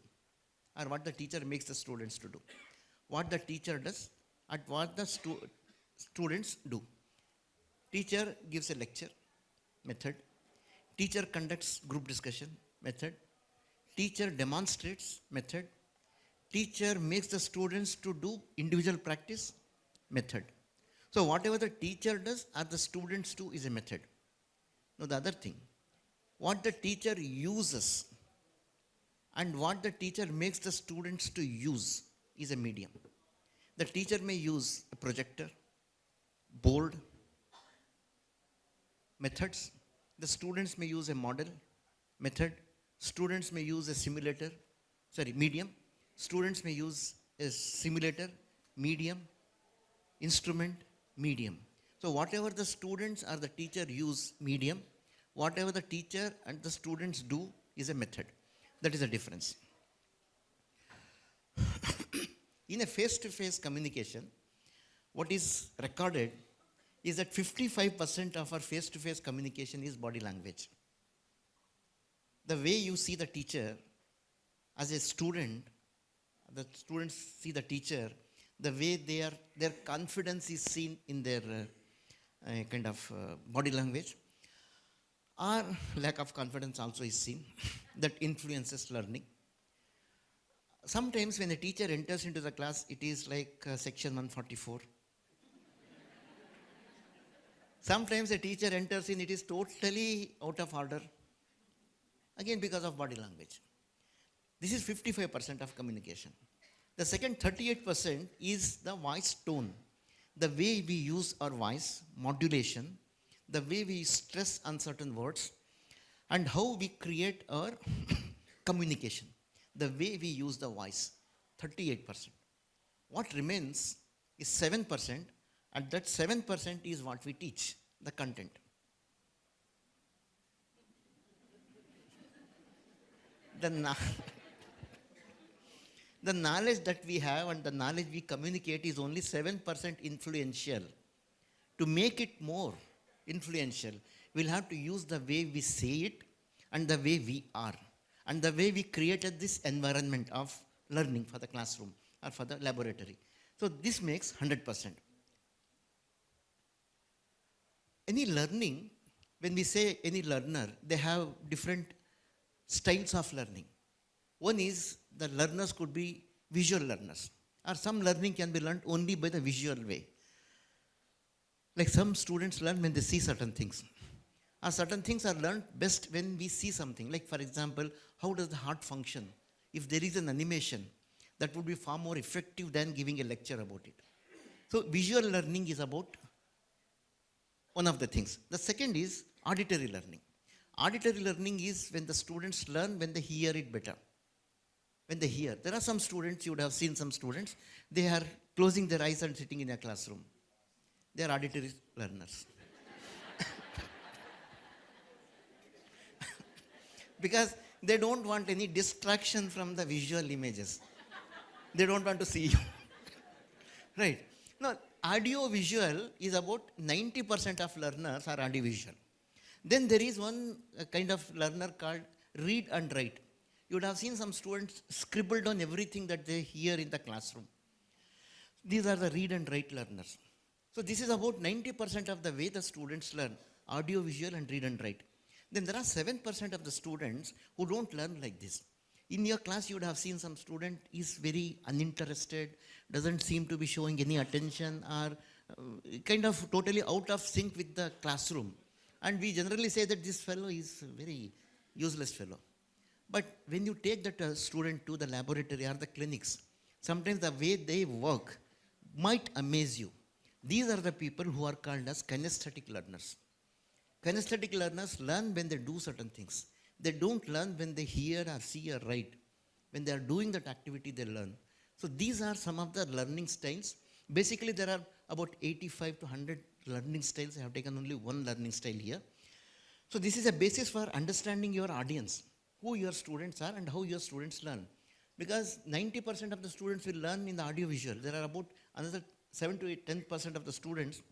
Speaker 1: or what the teacher makes the students to do. What the teacher does and what the students do. Teacher gives a lecture, method. Teacher conducts group discussion, method. Teacher demonstrates, method. Teacher makes the students to do individual practice, method. So whatever the teacher does or the students do is a method. Now the other thing, what the teacher uses and what the teacher makes the students to use is a medium. The teacher may use a projector, board, methods. The students may use a model, method. Students may use a simulator, medium. Students may use a simulator, medium, instrument, medium. So whatever the students or the teacher use medium, whatever the teacher and the students do is a method. That is the difference. In a face-to-face communication, what is recorded is that 55% of our face-to-face communication is body language. The way you see the teacher as a student, the students see the teacher, the way their confidence is seen in their body language, or lack of confidence also is seen that influences learning. Sometimes when a teacher enters into the class, it is like section 144. Sometimes a teacher enters in, it is totally out of order. Again, because of body language. This is 55% of communication. The second 38% is the voice tone. The way we use our voice, modulation, the way we stress on certain words, and how we create our communication. The way we use the voice, 38%. What remains is 7%, and that 7% is what we teach, the content. The knowledge that we have and the knowledge we communicate is only 7% influential. To make it more influential, we'll have to use the way we say it and the way we are. And the way we created this environment of learning for the classroom or for the laboratory. So this makes 100%. Any learning, when we say any learner, they have different styles of learning. One is the learners could be visual learners, or some learning can be learned only by the visual way. Like some students learn when they see certain things. Or certain things are learned best when we see something. Like for example, how does the heart function? If there is an animation, that would be far more effective than giving a lecture about it. So visual learning is about one of the things. The second is auditory learning. Auditory learning is when the students learn when they hear it better. When they hear. There are some students, you would have seen some students, they are closing their eyes and sitting in a classroom. They are auditory learners. Because they don't want any distraction from the visual images. They don't want to see you. Right. Now, audio-visual is about 90% of learners are audio-visual. Then there is one kind of learner called read and write. You would have seen some students scribble down everything that they hear in the classroom. These are the read and write learners. So this is about 90% of the way the students learn, audio-visual and read and write. Then there are 7% of the students who don't learn like this. In your class, you would have seen some student is very uninterested, doesn't seem to be showing any attention, or kind of totally out of sync with the classroom. And we generally say that this fellow is a very useless fellow. But when you take that student to the laboratory or the clinics, sometimes the way they work might amaze you. These are the people who are called as kinesthetic learners. Kinesthetic learners learn when they do certain things. They don't learn when they hear or see or write. When they are doing that activity, they learn. So these are some of the learning styles. Basically, there are about 85 to 100 learning styles. I have taken only one learning style here. So this is a basis for understanding your audience, who your students are and how your students learn. Because 90% of the students will learn in the audio-visual. There are about another 7 to 10% of the students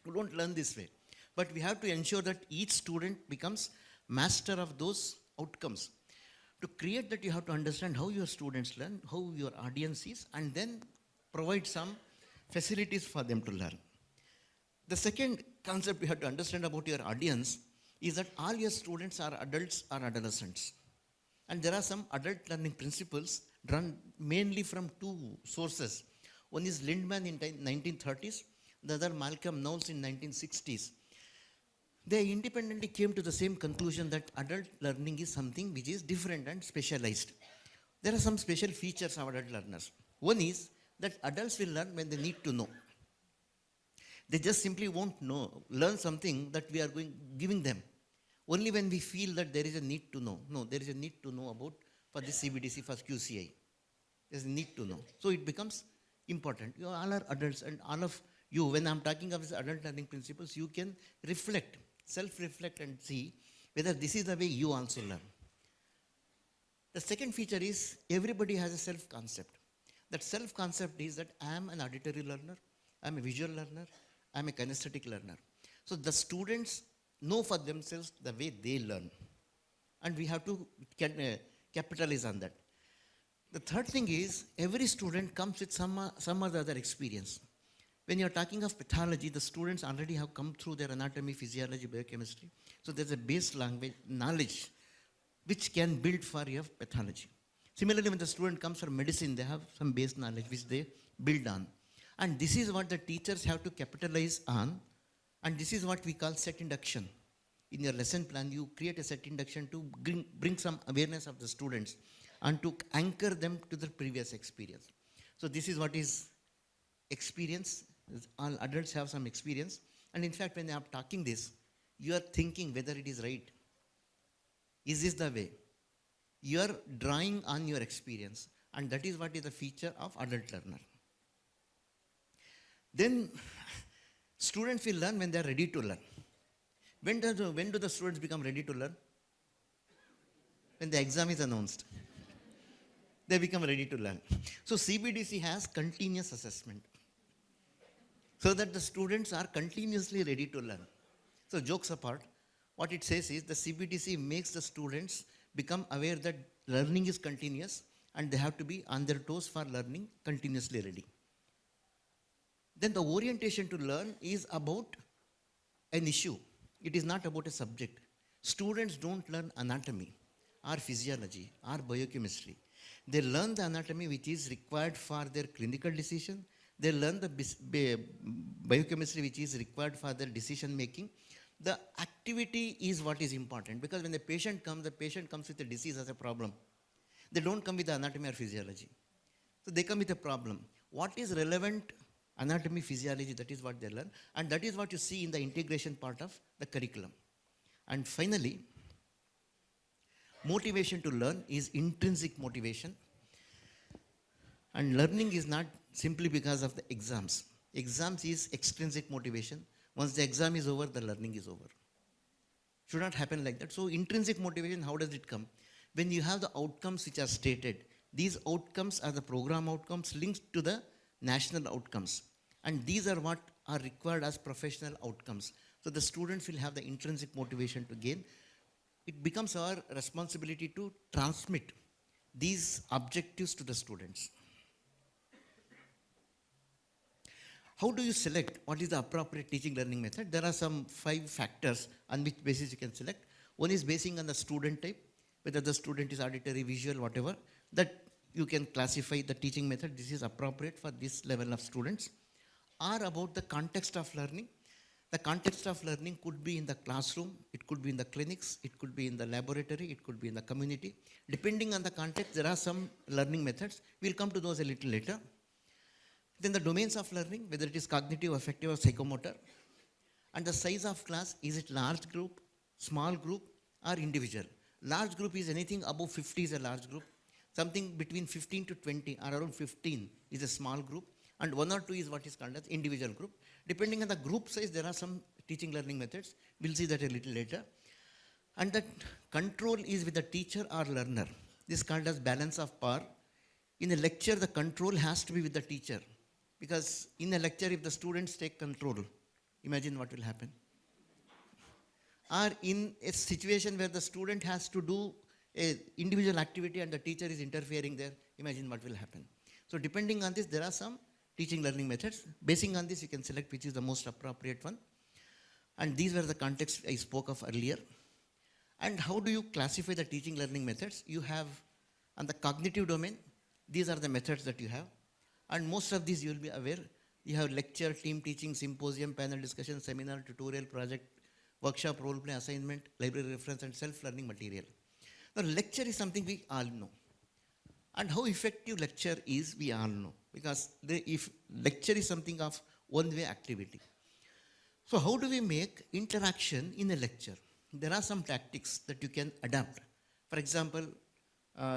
Speaker 1: who don't learn this way. But we have to ensure that each student becomes master of those outcomes. To create that, you have to understand how your students learn, how your audience is, and then provide some facilities for them to learn. The second concept you have to understand about your audience is that all your students are adults or adolescents. And there are some adult learning principles drawn mainly from two sources. One is Lindman in 1930s, the other Malcolm Knowles in 1960s. They independently came to the same conclusion that adult learning is something which is different and specialized. There are some special features of adult learners. One is that adults will learn when they need to know. They just simply won't learn something that we are giving them. Only when we feel that there is a need to know. No, there is a need to know about for the CBDC, for QCI. There is a need to know. So it becomes important. You all are adults and all of You, when I'm talking of these adult learning principles, you can reflect, self-reflect and see whether this is the way you also learn. The second feature is everybody has a self-concept. That self-concept is that I am an auditory learner, I am a visual learner, I am a kinesthetic learner. So the students know for themselves the way they learn. And we have to capitalize on that. The third thing is every student comes with some other experience. When you're talking of pathology, the students already have come through their anatomy, physiology, biochemistry. So there's a base language, knowledge, which can build for your pathology. Similarly, when the student comes for medicine, they have some base knowledge which they build on. And this is what the teachers have to capitalize on. And this is what we call set induction. In your lesson plan, you create a set induction to bring some awareness of the students and to anchor them to the previous experience. So this is what is experience. All adults have some experience. And in fact, when I am talking this, you are thinking whether it is right. Is this the way? You are drawing on your experience. And that is what is the feature of adult learner. Then students will learn when they are ready to learn. When do the students become ready to learn? When the exam is announced. They become ready to learn. So CBDC has continuous assessment, so that the students are continuously ready to learn. So jokes apart, what it says is the CBDC makes the students become aware that learning is continuous and they have to be on their toes for learning, continuously ready. Then the orientation to learn is about an issue. It is not about a subject. Students don't learn anatomy or physiology or biochemistry. They learn the anatomy which is required for their clinical decision. They learn the biochemistry which is required for their decision making. The activity is what is important, because when the patient comes with a disease as a problem. They don't come with the anatomy or physiology. So they come with a problem. What is relevant anatomy, physiology, that is what they learn. And that is what you see in the integration part of the curriculum. And finally, motivation to learn is intrinsic motivation. And learning is not simply because of the exams. Exams is extrinsic motivation. Once the exam is over, the learning is over. Should not happen like that. So intrinsic motivation, how does it come? When you have the outcomes which are stated, these outcomes are the program outcomes linked to the national outcomes. And these are what are required as professional outcomes. So the students will have the intrinsic motivation to gain. It becomes our responsibility to transmit these objectives to the students. How do you select what is the appropriate teaching learning method? There are some 5 factors on which basis you can select. One is basing on the student type, whether the student is auditory, visual, whatever, that you can classify the teaching method. This is appropriate for this level of students. Or about the context of learning. The context of learning could be in the classroom, it could be in the clinics, it could be in the laboratory, it could be in the community. Depending on the context, there are some learning methods. We'll come to those a little later. Then the domains of learning, whether it is cognitive, affective, or psychomotor. And the size of class, is it large group, small group, or individual? Large group is anything above 50 is a large group. Something between 15 to 20 or around 15 is a small group. And 1 or 2 is what is called as individual group. Depending on the group size, there are some teaching learning methods. We'll see that a little later. And that control is with the teacher or learner. This is called as balance of power. In a lecture, the control has to be with the teacher. Because in a lecture, if the students take control, imagine what will happen. Or in a situation where the student has to do an individual activity and the teacher is interfering there, imagine what will happen. So depending on this, there are some teaching learning methods. Basing on this, you can select which is the most appropriate one. And these were the contexts I spoke of earlier. And how do you classify the teaching learning methods? You have, on the cognitive domain, these are the methods that you have. And most of these you will be aware. You have lecture, team teaching, symposium, panel discussion, seminar, tutorial, project, workshop, role play, assignment, library reference, and self-learning material. Now, lecture is something we all know. And how effective lecture is, we all know. Because if lecture is something of one-way activity. So how do we make interaction in a lecture? There are some tactics that you can adapt. For example,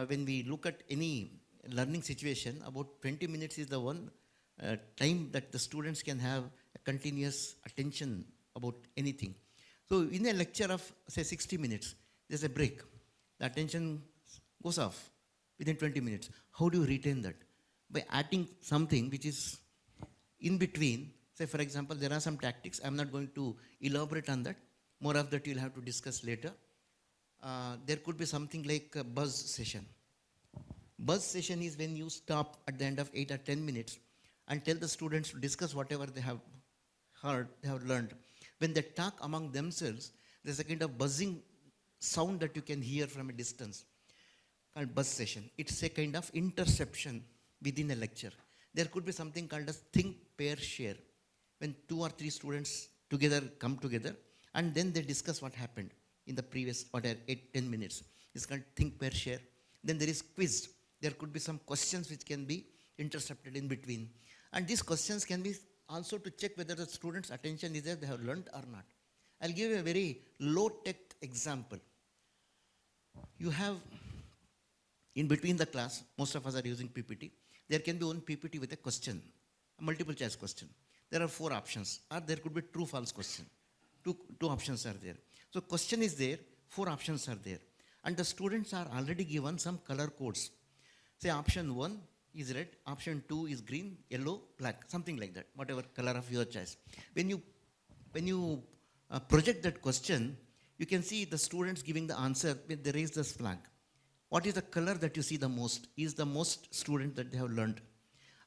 Speaker 1: when we look at any learning situation, about 20 minutes is the one time that the students can have continuous attention about anything. So in a lecture of say 60 minutes, there's a break. The attention goes off within 20 minutes. How do you retain that? By adding something which is in between. Say for example, there are some tactics. I'm not going to elaborate on that. More of that you'll have to discuss later. There could be something like a buzz session. Buzz session is when you stop at the end of 8 or 10 minutes and tell the students to discuss whatever they have heard, they have learned. When they talk among themselves, there's a kind of buzzing sound that you can hear from a distance called buzz session. It's a kind of interception within a lecture. There could be something called as think, pair, share. When 2 or 3 students together come together and then they discuss what happened in the previous 8-10 minutes. It's called think, pair, share. Then there is quiz. There could be some questions which can be intercepted in between. And these questions can be also to check whether the student's attention is there, they have learned or not. I'll give you a very low-tech example. You have, in between the class, most of us are using PPT. There can be one PPT with a question, a multiple choice question. There are 4 options, or there could be true-false question. Two options are there. So question is there, 4 options are there. And the students are already given some color codes. Say option 1 is red, option 2 is green, yellow, black, something like that, whatever color of your choice. When you project that question, you can see the students giving the answer when they raise this flag. What is the color that you see the most? Is the most student that they have learned.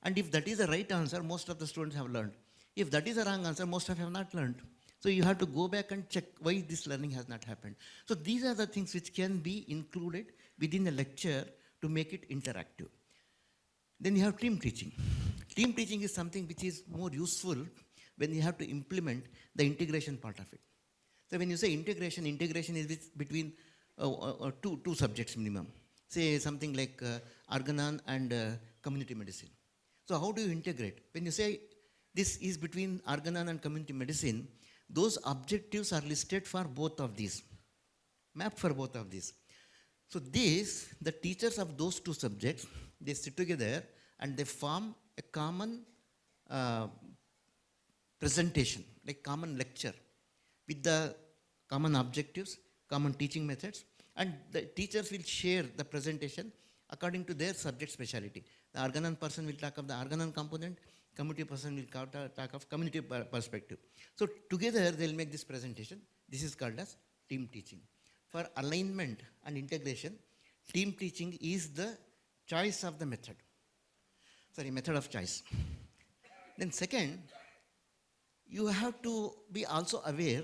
Speaker 1: And if that is the right answer, most of the students have learned. If that is the wrong answer, most of them have not learned. So you have to go back and check why this learning has not happened. So these are the things which can be included within a lecture to make it interactive. Then you have team teaching. Team teaching is something which is more useful when you have to implement the integration part of it. So when you say integration is between two subjects minimum. Say something like organon and community medicine. So how do you integrate? When you say this is between organon and community medicine, those objectives are listed for both of these, mapped for both of these. So the teachers of those 2 subjects, they sit together and they form a common presentation, like common lecture with the common objectives, common teaching methods, and the teachers will share the presentation according to their subject specialty. The organon person will talk of the organon component, community person will talk of community perspective. So together they'll make this presentation. This is called as team teaching. For alignment and integration, team teaching is the choice of the method. Method of choice. Then second, you have to be also aware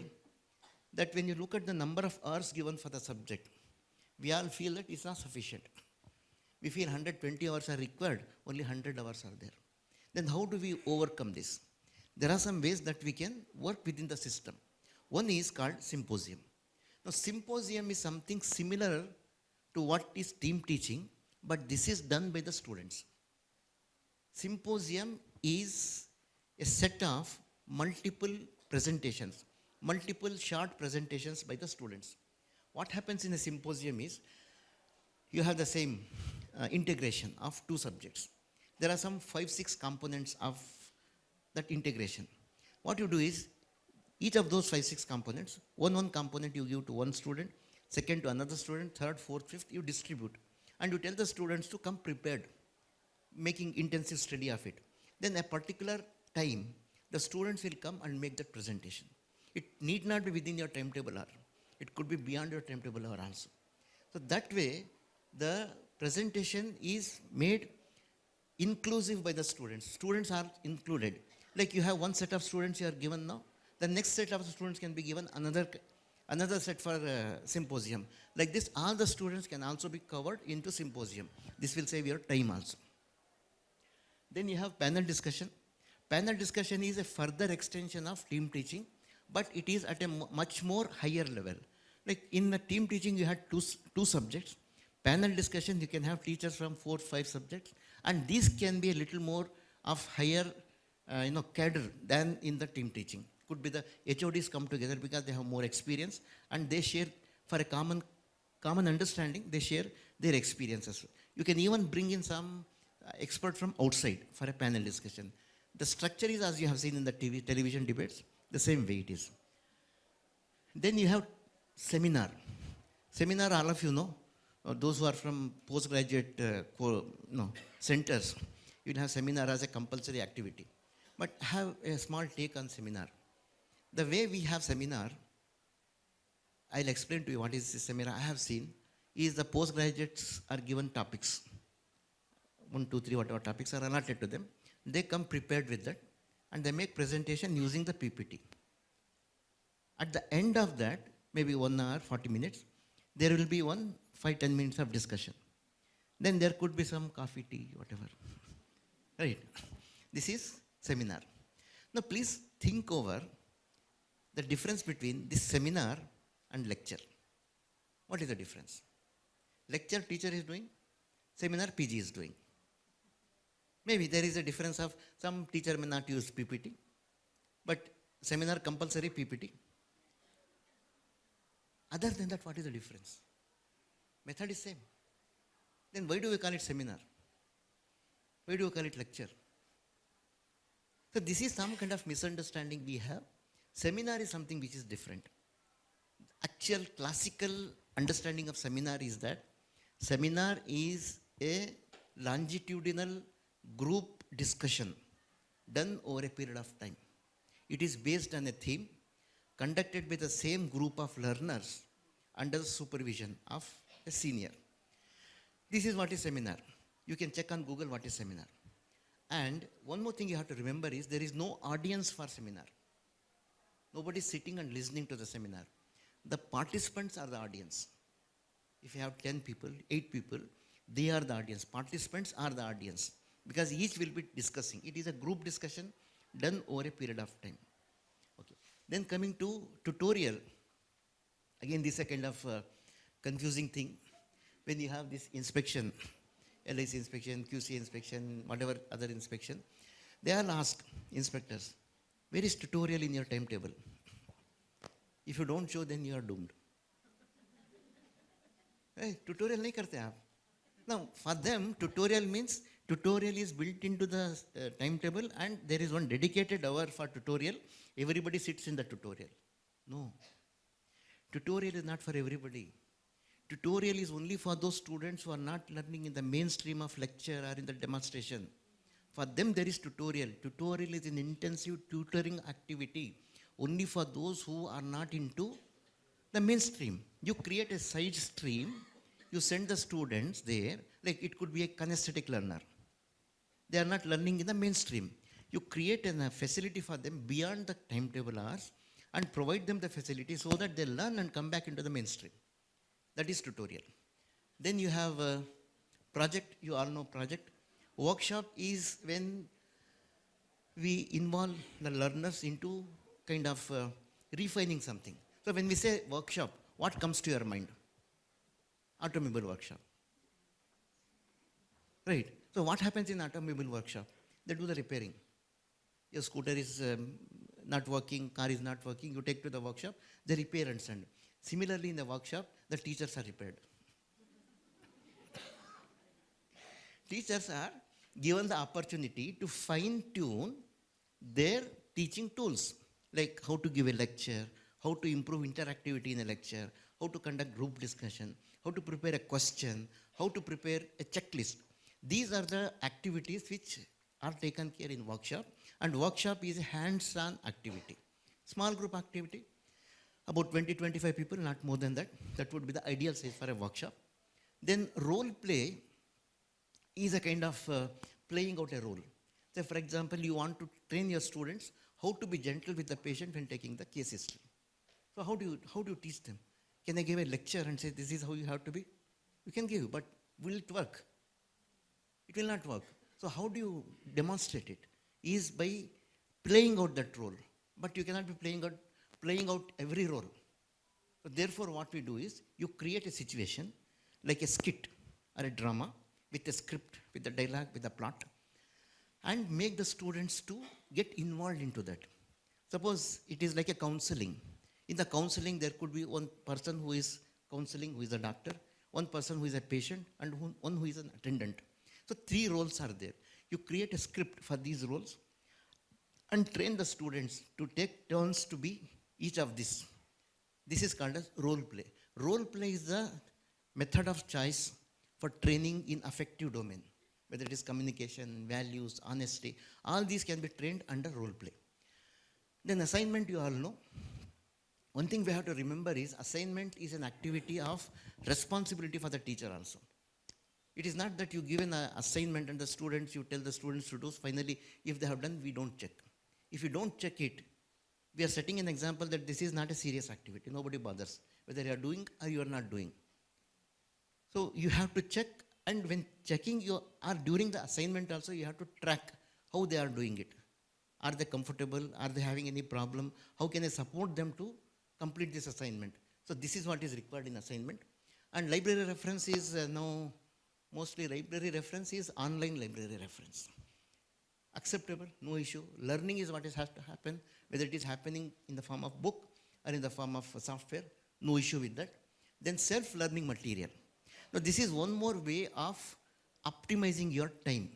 Speaker 1: that when you look at the number of hours given for the subject, we all feel that it's not sufficient. We feel 120 hours are required, only 100 hours are there. Then how do we overcome this? There are some ways that we can work within the system. One is called symposium. Now symposium is something similar to what is team teaching, but this is done by the students. Symposium is a set of multiple presentations, multiple short presentations by the students. What happens in a symposium is, you have the same integration of 2 subjects. There are some 5-6 components of that integration. What you do is, each of those 5-6 components, one component you give to one student, second to another student, third, fourth, fifth, you distribute. And you tell the students to come prepared, making intensive study of it. Then a particular time, the students will come and make that presentation. It need not be within your timetable hour. It could be beyond your timetable hour also. So that way, the presentation is made inclusive by the students. Students are included. Like you have one set of students you are given now, the next set of students can be given another set for symposium. Like this, all the students can also be covered into symposium. This will save your time also. Then you have panel discussion. Panel discussion is a further extension of team teaching, but it is at a much more higher level. Like in the team teaching, you had two subjects. Panel discussion, you can have teachers from 4-5 subjects, and these can be a little more of higher cadre than in the team teaching. Could be the HODs come together because they have more experience, and they share for a common understanding, they share their experiences. You can even bring in some expert from outside for a panel discussion. The structure is as you have seen in the television debates, the same way it is. Then you have seminar. Seminar, all of you know, those who are from postgraduate centers, you'll have seminar as a compulsory activity. But have a small take on seminar. The way we have seminar, I'll explain to you what is this seminar I have seen, is the postgraduates are given topics. 1, 2, 3, whatever topics are allotted to them. They come prepared with that and they make presentation using the PPT. At the end of that, maybe 1 hour, 40 minutes, there will be 5-10 minutes of discussion. Then there could be some coffee, tea, whatever. Right? This is seminar. Now please think over the difference between this seminar and lecture. What is the difference? Lecture teacher is doing, seminar PG is doing. Maybe there is a difference of some teacher may not use PPT, but seminar compulsory PPT. Other than that, what is the difference? Method is same. Then why do we call it seminar? Why do we call it lecture? So this is some kind of misunderstanding we have. Seminar is something which is different. Actual classical understanding of seminar is that seminar is a longitudinal group discussion done over a period of time. It is based on a theme conducted by the same group of learners under the supervision of a senior. This is what is seminar. You can check on Google what is seminar. And one more thing you have to remember is there is no audience for seminar. Nobody is sitting and listening to the seminar. The participants are the audience. If you have 10 people, 8 people, they are the audience. Participants are the audience because each will be discussing. It is a group discussion done over a period of time. Okay. Then coming to tutorial. Again, this is a kind of confusing thing. When you have this inspection, LIC inspection, QC inspection, whatever other inspection, they all ask inspectors, where is tutorial in your timetable? If you don't show, then you are doomed. Hey, tutorial nahi karte aap. Now, for them, tutorial means tutorial is built into the timetable and there is one dedicated hour for tutorial. Everybody sits in the tutorial. No. Tutorial is not for everybody. Tutorial is only for those students who are not learning in the mainstream of lecture or in the demonstration. For them, there is tutorial. Tutorial is an intensive tutoring activity only for those who are not into the mainstream. You create a side stream, you send the students there, like it could be a kinesthetic learner. They are not learning in the mainstream. You create a facility for them beyond the timetable hours and provide them the facility so that they learn and come back into the mainstream. That is tutorial. Then you have a project, you all know project. Workshop is when we involve the learners into kind of refining something. So when we say workshop, what comes to your mind? Automobile workshop. Right. So what happens in automobile workshop? They do the repairing. Your scooter is not working, car is not working, you take to the workshop, they repair and send. Similarly in the workshop, the teachers are repaired. Teachers are given the opportunity to fine-tune their teaching tools, like how to give a lecture, how to improve interactivity in a lecture, how to conduct group discussion, how to prepare a question, how to prepare a checklist. These are the activities which are taken care in workshop, and workshop is a hands-on activity. Small group activity, about 20-25 people, not more than that. That would be the ideal size for a workshop. Then role play is a kind of playing out a role. So for example, you want to train your students how to be gentle with the patient when taking the case history. So how do you teach them? Can I give a lecture and say this is how you have to be? You can give, but will it work? It will not work. So how do you demonstrate it? Is by playing out that role. But you cannot be playing out every role. So therefore what we do is, you create a situation like a skit or a drama with a script, with the dialogue, with the plot, and make the students to get involved into that. Suppose it is like a counseling. In the counseling, there could be one person who is counseling, who is a doctor, one person who is a patient, and one who is an attendant. So 3 roles are there. You create a script for these roles, and train the students to take turns to be each of this. This is called as role play. Role play is the method of choice for training in affective domain, whether it is communication, values, honesty. All these can be trained under role play. Then assignment, you all know. One thing we have to remember is assignment is an activity of responsibility for the teacher also. It is not that you give an assignment and the students, you tell the students to do, finally, if they have done, we don't check. If you don't check it, we are setting an example that this is not a serious activity. Nobody bothers whether you are doing or you are not doing. So you have to check, and when checking you are during the assignment also, you have to track how they are doing it. Are they comfortable? Are they having any problem? How can I support them to complete this assignment? So this is what is required in assignment. And library reference is now, mostly library reference is online library reference. Acceptable, no issue. Learning is what has to happen, whether it is happening in the form of book or in the form of software, no issue with that. Then self-learning material. Now this is one more way of optimizing your time.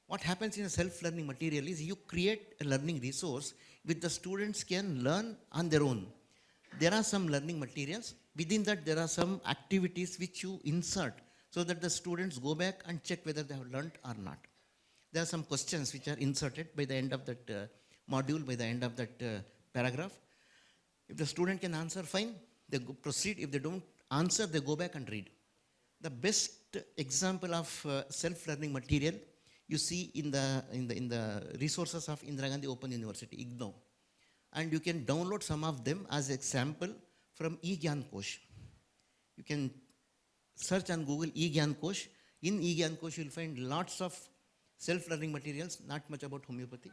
Speaker 1: What happens in a self-learning material is you create a learning resource which the students can learn on their own. There are some learning materials. Within that, there are some activities which you insert so that the students go back and check whether they have learned or not. There are some questions which are inserted by the end of that module, by the end of that paragraph. If the student can answer, fine, they proceed. If they don't answer, they go back and read. The best example of self-learning material you see in the resources of Indira Gandhi Open University, IGNOU. And you can download some of them as example from eGyan Kosh. You can search on Google eGyan Kosh. In eGyan Kosh, you will find lots of self-learning materials, not much about homeopathy.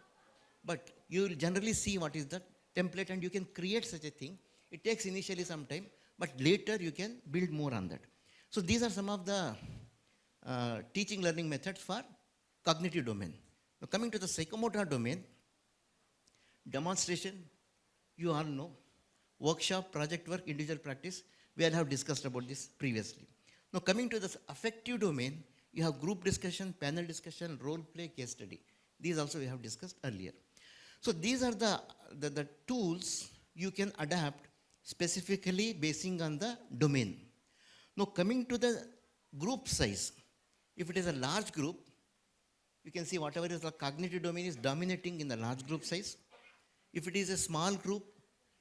Speaker 1: But you will generally see what is the template, and you can create such a thing. It takes initially some time, but later you can build more on that. So these are some of the teaching learning methods for cognitive domain. Now coming to the psychomotor domain, demonstration, you all know. Workshop, project work, individual practice, we all have discussed about this previously. Now coming to the affective domain, you have group discussion, panel discussion, role play, case study. These also we have discussed earlier. So these are the tools you can adapt specifically basing on the domain. Now coming to the group size, if it is a large group, you can see whatever is the cognitive domain is dominating in the large group size. If it is a small group,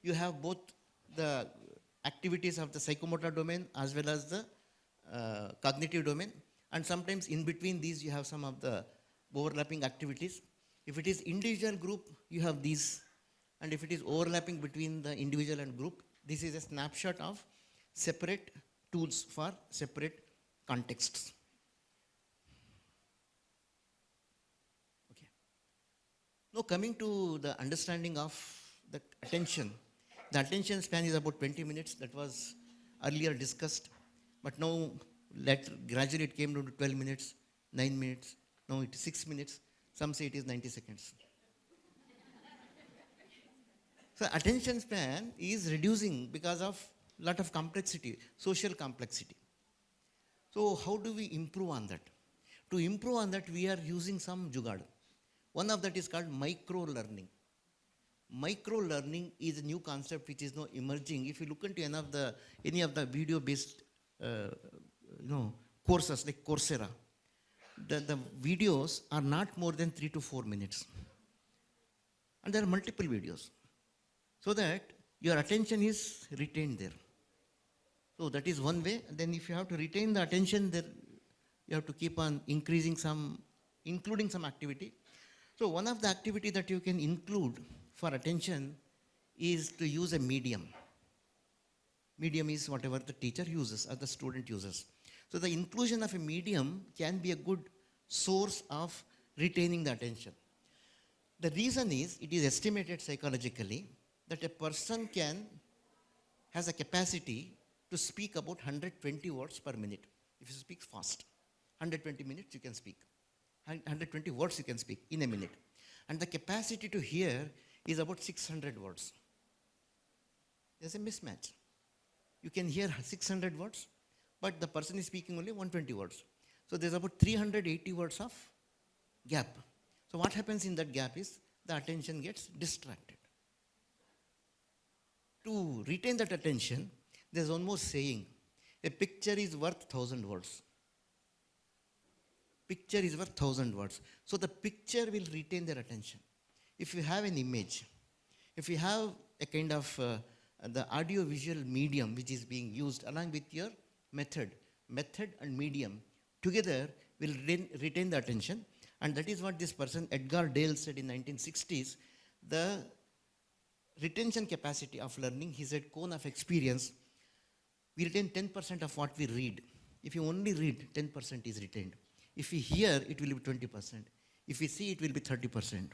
Speaker 1: you have both the activities of the psychomotor domain as well as the cognitive domain. And sometimes in between these, you have some of the overlapping activities. If it is individual group, you have these. And if it is overlapping between the individual and group, this is a snapshot of separate tools for separate contexts. Okay. Now coming to the understanding of the attention. The attention span is about 20 minutes. That was earlier discussed. But now gradually it came down to 12 minutes, 9 minutes. Now it is 6 minutes. Some say it is 90 seconds. So attention span is reducing because of lot of complexity, social complexity. So how do we improve on that? To improve on that, we are using some jugaad. One of that is called micro-learning. Micro-learning is a new concept which is now emerging. If you look into any of the video-based courses like Coursera, the videos are not more than 3 to 4 minutes. And there are multiple videos. So that your attention is retained there. So that is one way. And then if you have to retain the attention there, you have to keep on including some activity. So one of the activity that you can include for attention is to use a medium. Medium is whatever the teacher uses or the student uses. So the inclusion of a medium can be a good source of retaining the attention. The reason is, it is estimated psychologically that a person has a capacity to speak about 120 words per minute. If you speak fast, 120 minutes you can speak. 120 words you can speak in a minute. And the capacity to hear is about 600 words. There's a mismatch. You can hear 600 words, but the person is speaking only 120 words. So there's about 380 words of gap. So what happens in that gap is the attention gets distracted. To retain that attention, there's one more saying, a picture is worth 1,000 words. Picture is worth 1,000 words. So the picture will retain their attention. If you have an image, if you have a kind of the audio-visual medium which is being used along with your method and medium together will retain the attention. And that is what this person, Edgar Dale, said in 1960s. The retention capacity of learning, he said, cone of experience, we retain 10% of what we read. If you only read, 10% is retained. If we hear, it will be 20%. If we see, it will be 30%.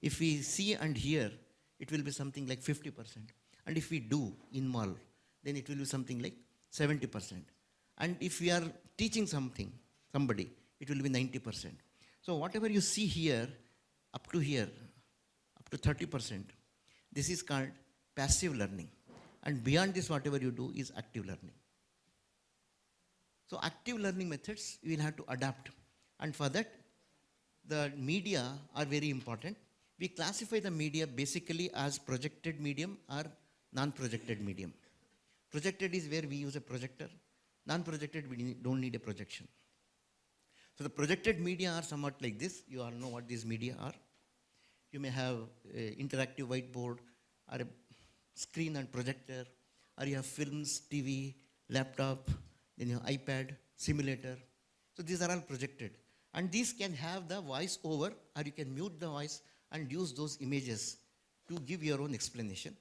Speaker 1: If we see and hear, it will be something like 50%. And if we do, involve, then it will be something like 70%. And if we are teaching somebody, it will be 90%. So whatever you see here, up to 30%, this is called passive learning. And beyond this, whatever you do is active learning. So active learning methods, you will have to adapt. And for that, the media are very important. We classify the media basically as projected medium or non-projected medium. Projected is where we use a projector. Non-projected, we don't need a projection. So the projected media are somewhat like this. You all know what these media are. You may have an interactive whiteboard or a screen and projector, or you have films, TV, laptop, then you have iPad, simulator. So these are all projected. And these can have the voice over, or you can mute the voice and use those images to give your own explanation.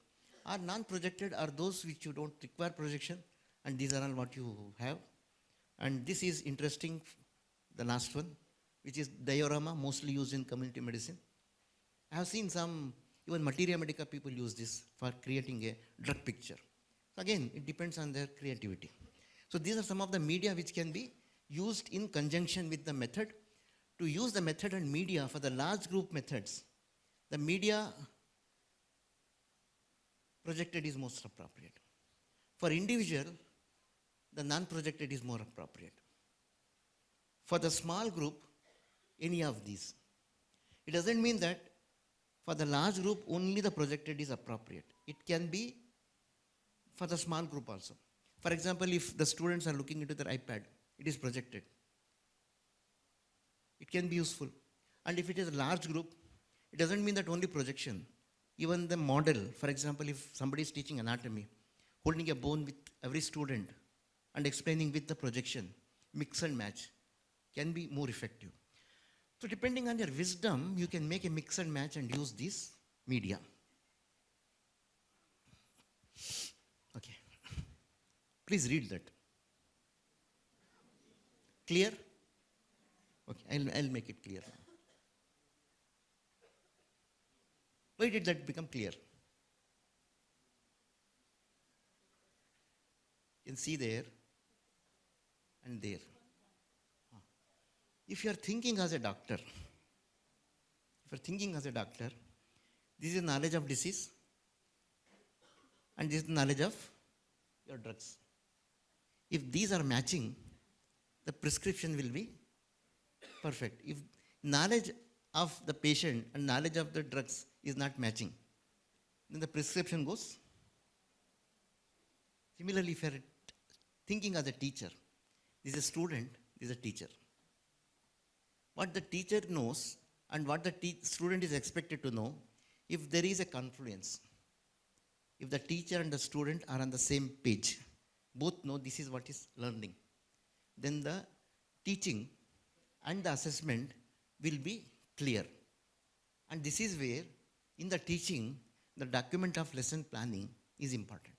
Speaker 1: Or non-projected are those which you don't require projection, and these are all what you have. And this is interesting, the last one, which is diorama, mostly used in community medicine. I have seen some, even materia medica people use this for creating a drug picture. So again, it depends on their creativity. So these are some of the media which can be used in conjunction with the method. To use the method and media for the large group methods, the media projected is most appropriate. For individual, the non-projected is more appropriate. For the small group, any of these. It doesn't mean that for the large group, only the projected is appropriate. It can be for the small group also. For example, if the students are looking into their iPad, it is projected. It can be useful. And if it is a large group, it doesn't mean that only projection. Even the model, for example, if somebody is teaching anatomy, holding a bone with every student and explaining with the projection, mix and match, can be more effective. So depending on your wisdom, you can make a mix and match and use this media. Okay. Please read that. Clear? Okay, I'll make it clear. Why did that become clear? You can see there and there. If you are thinking as a doctor, this is knowledge of disease and this is knowledge of your drugs. If these are matching, the prescription will be perfect. If knowledge of the patient and knowledge of the drugs is not matching, then the prescription goes. Similarly, if you are thinking as a teacher, this is a student, this is a teacher. What the teacher knows and what the student is expected to know, if there is a confluence, if the teacher and the student are on the same page, both know this is what is learning, then the teaching and the assessment will be clear. And this is where, in the teaching, the document of lesson planning is important.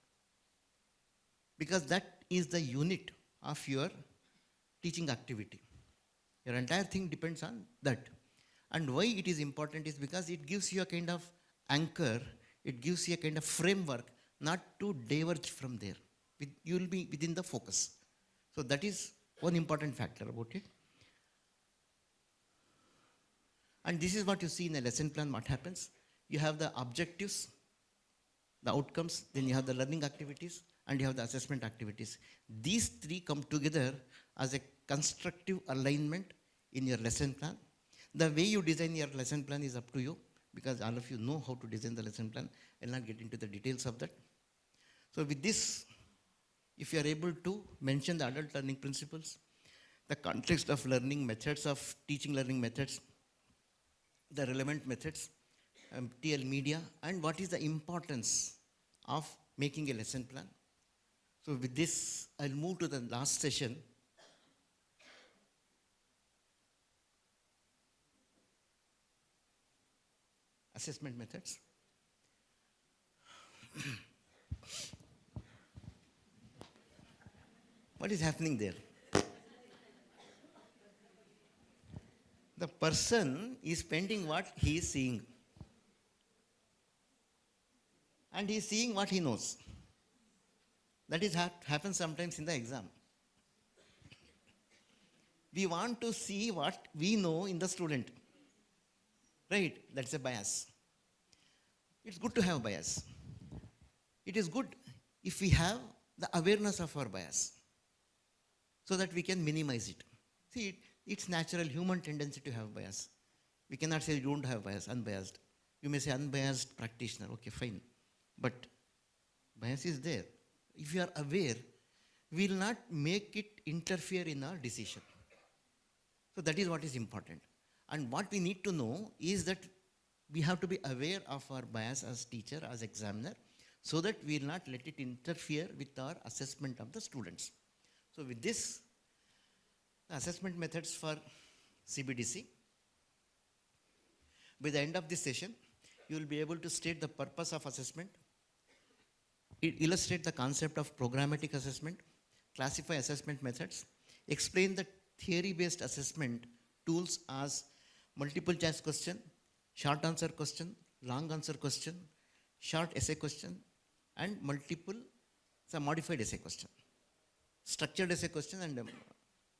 Speaker 1: Because that is the unit of your teaching activity. Your entire thing depends on that. And why it is important is because it gives you a kind of anchor, it gives you a kind of framework, not to diverge from there. You will be within the focus. So that is one important factor about it. And this is what you see in a lesson plan, what happens. You have the objectives, the outcomes, then you have the learning activities, and you have the assessment activities. These three come together as a constructive alignment in your lesson plan. The way you design your lesson plan is up to you, because all of you know how to design the lesson plan. I'll not get into the details of that. So with this, if you are able to mention the adult learning principles, the context of learning, methods of teaching learning methods, the relevant methods, TL media, and what is the importance of making a lesson plan. So with this, I'll move to the last session. Assessment methods. What is happening there? The person is spending what he is seeing. And he is seeing what he knows. That is happens sometimes in the exam. We want to see what we know in the student. Right? That's a bias. It's good to have bias. It is good if we have the awareness of our bias so that we can minimize it. See, it's natural human tendency to have bias. We cannot say you don't have bias, unbiased. You may say unbiased practitioner, okay, fine. But bias is there. If you are aware, we will not make it interfere in our decision. So that is what is important. And what we need to know is that we have to be aware of our bias as teacher, as examiner, so that we will not let it interfere with our assessment of the students. So with this, assessment methods for CBDC. By the end of this session, you will be able to state the purpose of assessment, illustrate the concept of programmatic assessment, classify assessment methods, explain the theory-based assessment tools as multiple choice question, short answer question, long answer question, short essay question, and modified essay question. Structured essay question and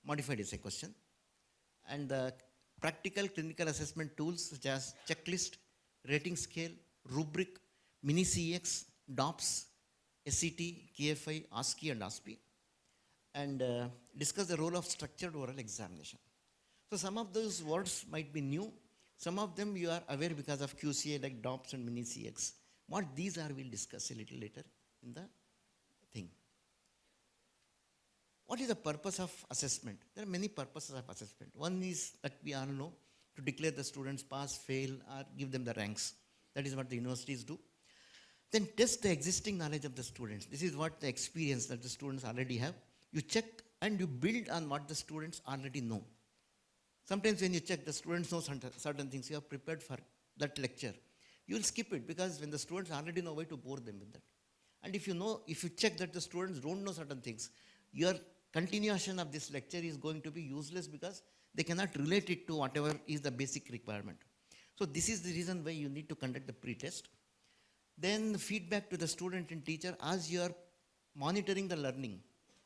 Speaker 1: modified essay question. And the practical clinical assessment tools such as checklist, rating scale, rubric, mini CX, DOPS, SCT, KFI, ASCII, and ASPI. And discuss the role of structured oral examination. So some of those words might be new. Some of them you are aware because of QCA like DOPS and mini CX. What these are, we'll discuss a little later in the thing. What is the purpose of assessment? There are many purposes of assessment. One is that we all know, to declare the students pass, fail, or give them the ranks. That is what the universities do. Then test the existing knowledge of the students. This is what the experience that the students already have. You check and you build on what the students already know. Sometimes when you check, the students know certain things, you are prepared for that lecture. You will skip it because when the students already know, why to bore them with that. And if you check that the students don't know certain things, your continuation of this lecture is going to be useless because they cannot relate it to whatever is the basic requirement. So this is the reason why you need to conduct the pre-test. Then feedback to the student and teacher as you are monitoring the learning,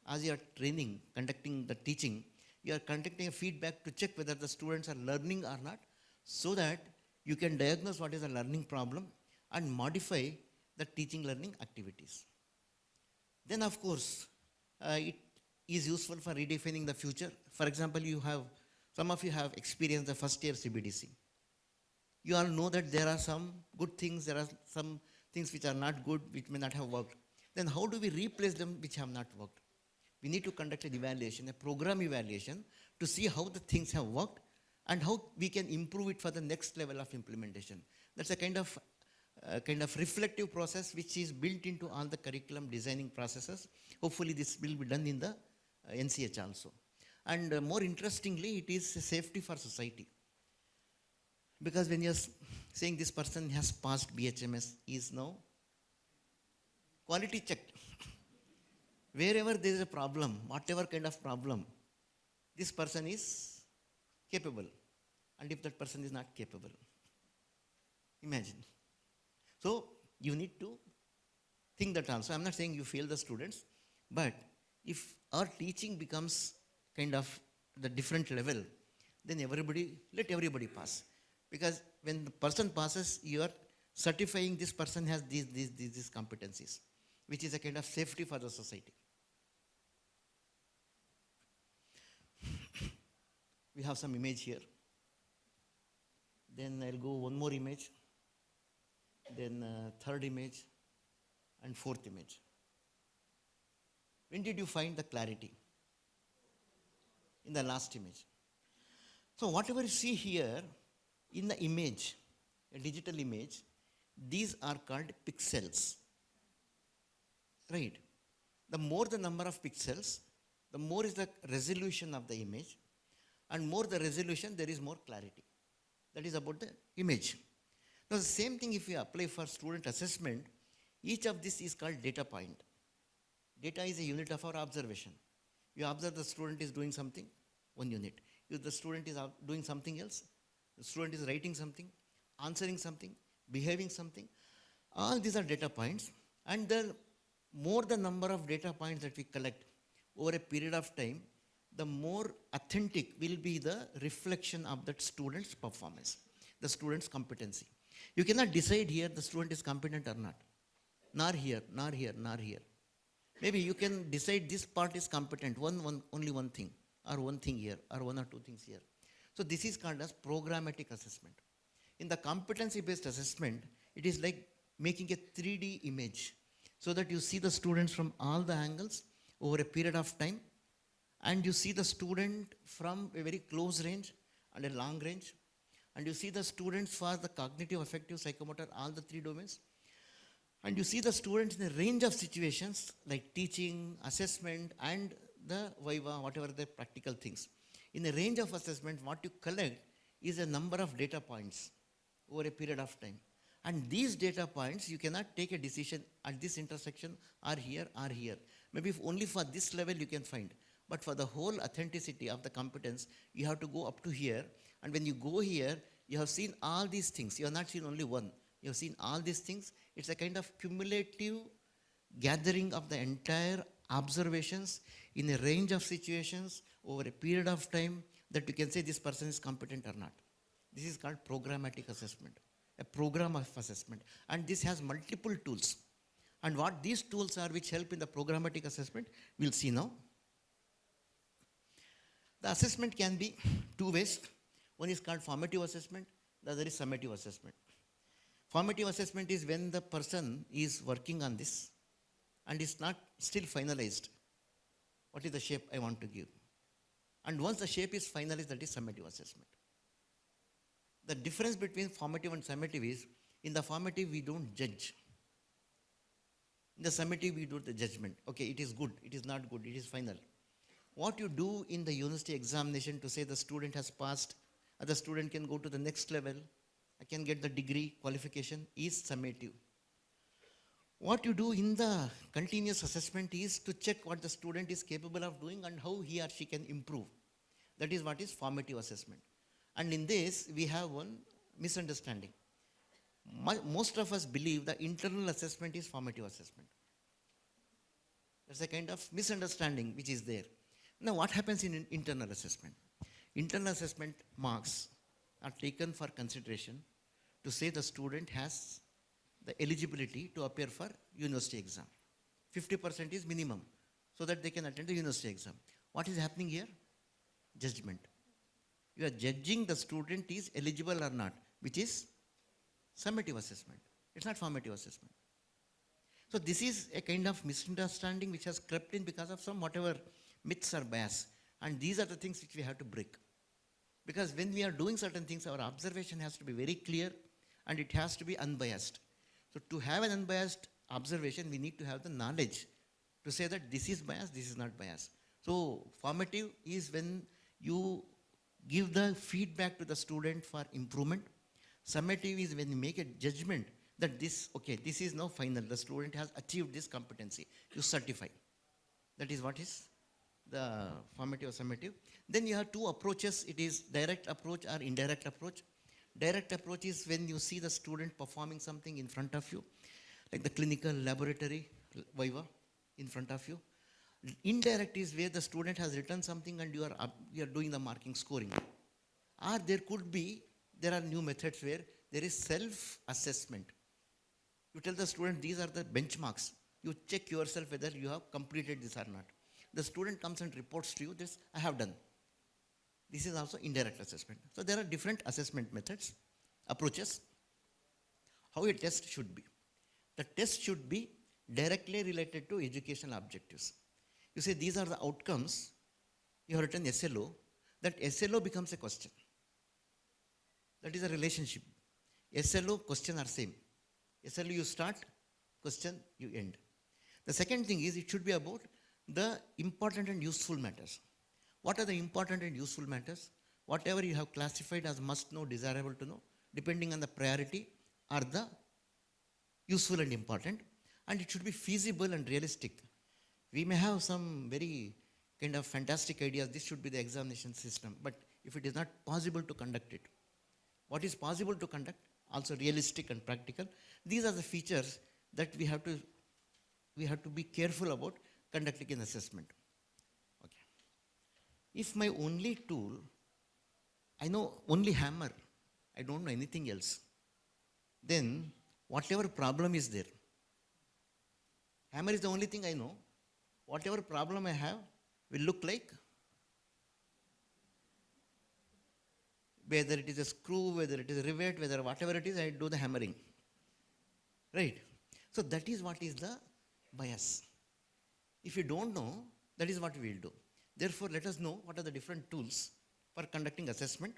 Speaker 1: as you are training, conducting the teaching, you are conducting a feedback to check whether the students are learning or not, so that you can diagnose what is the learning problem and modify the teaching learning activities. Then of course, it is useful for redefining the future. For example, some of you have experienced the first year CBDC. You all know that there are some good things, there are some things which are not good, which may not have worked. Then how do we replace them which have not worked? We need to conduct an evaluation, a program evaluation, to see how the things have worked and how we can improve it for the next level of implementation. That's a kind of reflective process which is built into all the curriculum designing processes. Hopefully this will be done in the NCH also. And more interestingly, it is a safety for society. Because when you're saying this person has passed BHMS, is now quality checked. Wherever there is a problem, whatever kind of problem, this person is capable. And if that person is not capable, imagine. So you need to think that also. I'm not saying you fail the students, but if our teaching becomes kind of the different level, then let everybody pass. Because when the person passes, you are certifying this person has these competencies, which is a kind of safety for the society. We have some image here. Then I'll go one more image. then third image, and fourth image. When did you find the clarity? In the last image. So whatever you see here in the image, a digital image, these are called pixels. Right? The more the number of pixels, the more is the resolution of the image, and more the resolution, there is more clarity. That is about the image. Now the same thing if you apply for student assessment, each of this is called data point. Data is a unit of our observation. You observe the student is doing something, one unit. If the student is doing something else, the student is writing something, answering something, behaving something, all these are data points, and the more the number of data points that we collect over a period of time, the more authentic will be the reflection of that student's performance, the student's competency. You cannot decide here the student is competent or not. Nor here, nor here, nor here. Maybe you can decide this part is competent, only one thing, or one thing here, or one or two things here. So this is called as programmatic assessment. In the competency-based assessment, it is like making a 3D image so that you see the students from all the angles over a period of time, and you see the student from a very close range and a long range, and you see the students for the cognitive, affective, psychomotor, all the three domains, and you see the students in a range of situations like teaching, assessment, and the viva, whatever the practical things. In a range of assessment, what you collect is a number of data points over a period of time. And these data points, you cannot take a decision at this intersection or here or here. Maybe if only for this level you can find. But for the whole authenticity of the competence, you have to go up to here. And when you go here, you have seen all these things. You have not seen only one. You have seen all these things. It's a kind of cumulative gathering of the entire observations in a range of situations over a period of time that you can say this person is competent or not. This is called programmatic assessment, a program of assessment. And this has multiple tools. And what these tools are which help in the programmatic assessment, we'll see now. The assessment can be two ways. One is called formative assessment, the other is summative assessment. Formative assessment is when the person is working on this and is not still finalized. What is the shape I want to give? And once the shape is finalized, that is summative assessment. The difference between formative and summative is, in the formative we don't judge. In the summative we do the judgment. Okay, it is good, it is not good, it is final. What you do in the university examination to say the student has passed, or the student can go to the next level, I can get the degree qualification, is summative. What you do in the continuous assessment is to check what the student is capable of doing and how he or she can improve. That is what is formative assessment. And in this, we have one misunderstanding. Most of us believe the internal assessment is formative assessment. There's a kind of misunderstanding which is there. Now, what happens in internal assessment? Internal assessment marks are taken for consideration to say the student has the eligibility to appear for university exam. 50% is minimum so that they can attend the university exam. What is happening here? Judgment. You are judging the student is eligible or not, which is summative assessment. It's not formative assessment. So this is a kind of misunderstanding which has crept in because of some whatever myths or bias. And these are the things which we have to break. Because when we are doing certain things, our observation has to be very clear and it has to be unbiased. So to have an unbiased observation, we need to have the knowledge to say that this is biased, this is not biased. So formative is when you give the feedback to the student for improvement. Summative is when you make a judgment that this, okay, this is now final. The student has achieved this competency. You certify. That is what is the formative or summative. Then you have two approaches. It is direct approach or indirect approach. Direct approach is when you see the student performing something in front of you, like the clinical laboratory viva in front of you. Indirect is where the student has written something and you are doing the marking, scoring. Or there are new methods where there is self-assessment. You tell the student these are the benchmarks. You check yourself whether you have completed this or not. The student comes and reports to you this, I have done. This is also indirect assessment. So there are different assessment methods, approaches. how a test should be. The test should be directly related to educational objectives. You say these are the outcomes, you have written SLO, that SLO becomes a question. That is a relationship. SLO, question are same. SLO you start, question you end. The second thing is it should be about the important and useful matters. What are the important and useful matters? Whatever you have classified as must know, desirable to know, depending on the priority, are the useful and important, and it should be feasible and realistic. We may have some very kind of fantastic ideas, this should be the examination system, but if it is not possible to conduct it, what is possible to conduct, also realistic and practical, these are the features that we have to be careful about conducting an assessment. Okay. If my only tool, I know only hammer, I don't know anything else, then whatever problem is there, hammer is the only thing I know, whatever problem I have will look like, whether it is a screw, whether it is a rivet, whether whatever it is, I do the hammering. Right? So that is what is the bias. If you don't know, that is what we will do. Therefore, let us know what are the different tools for conducting assessment.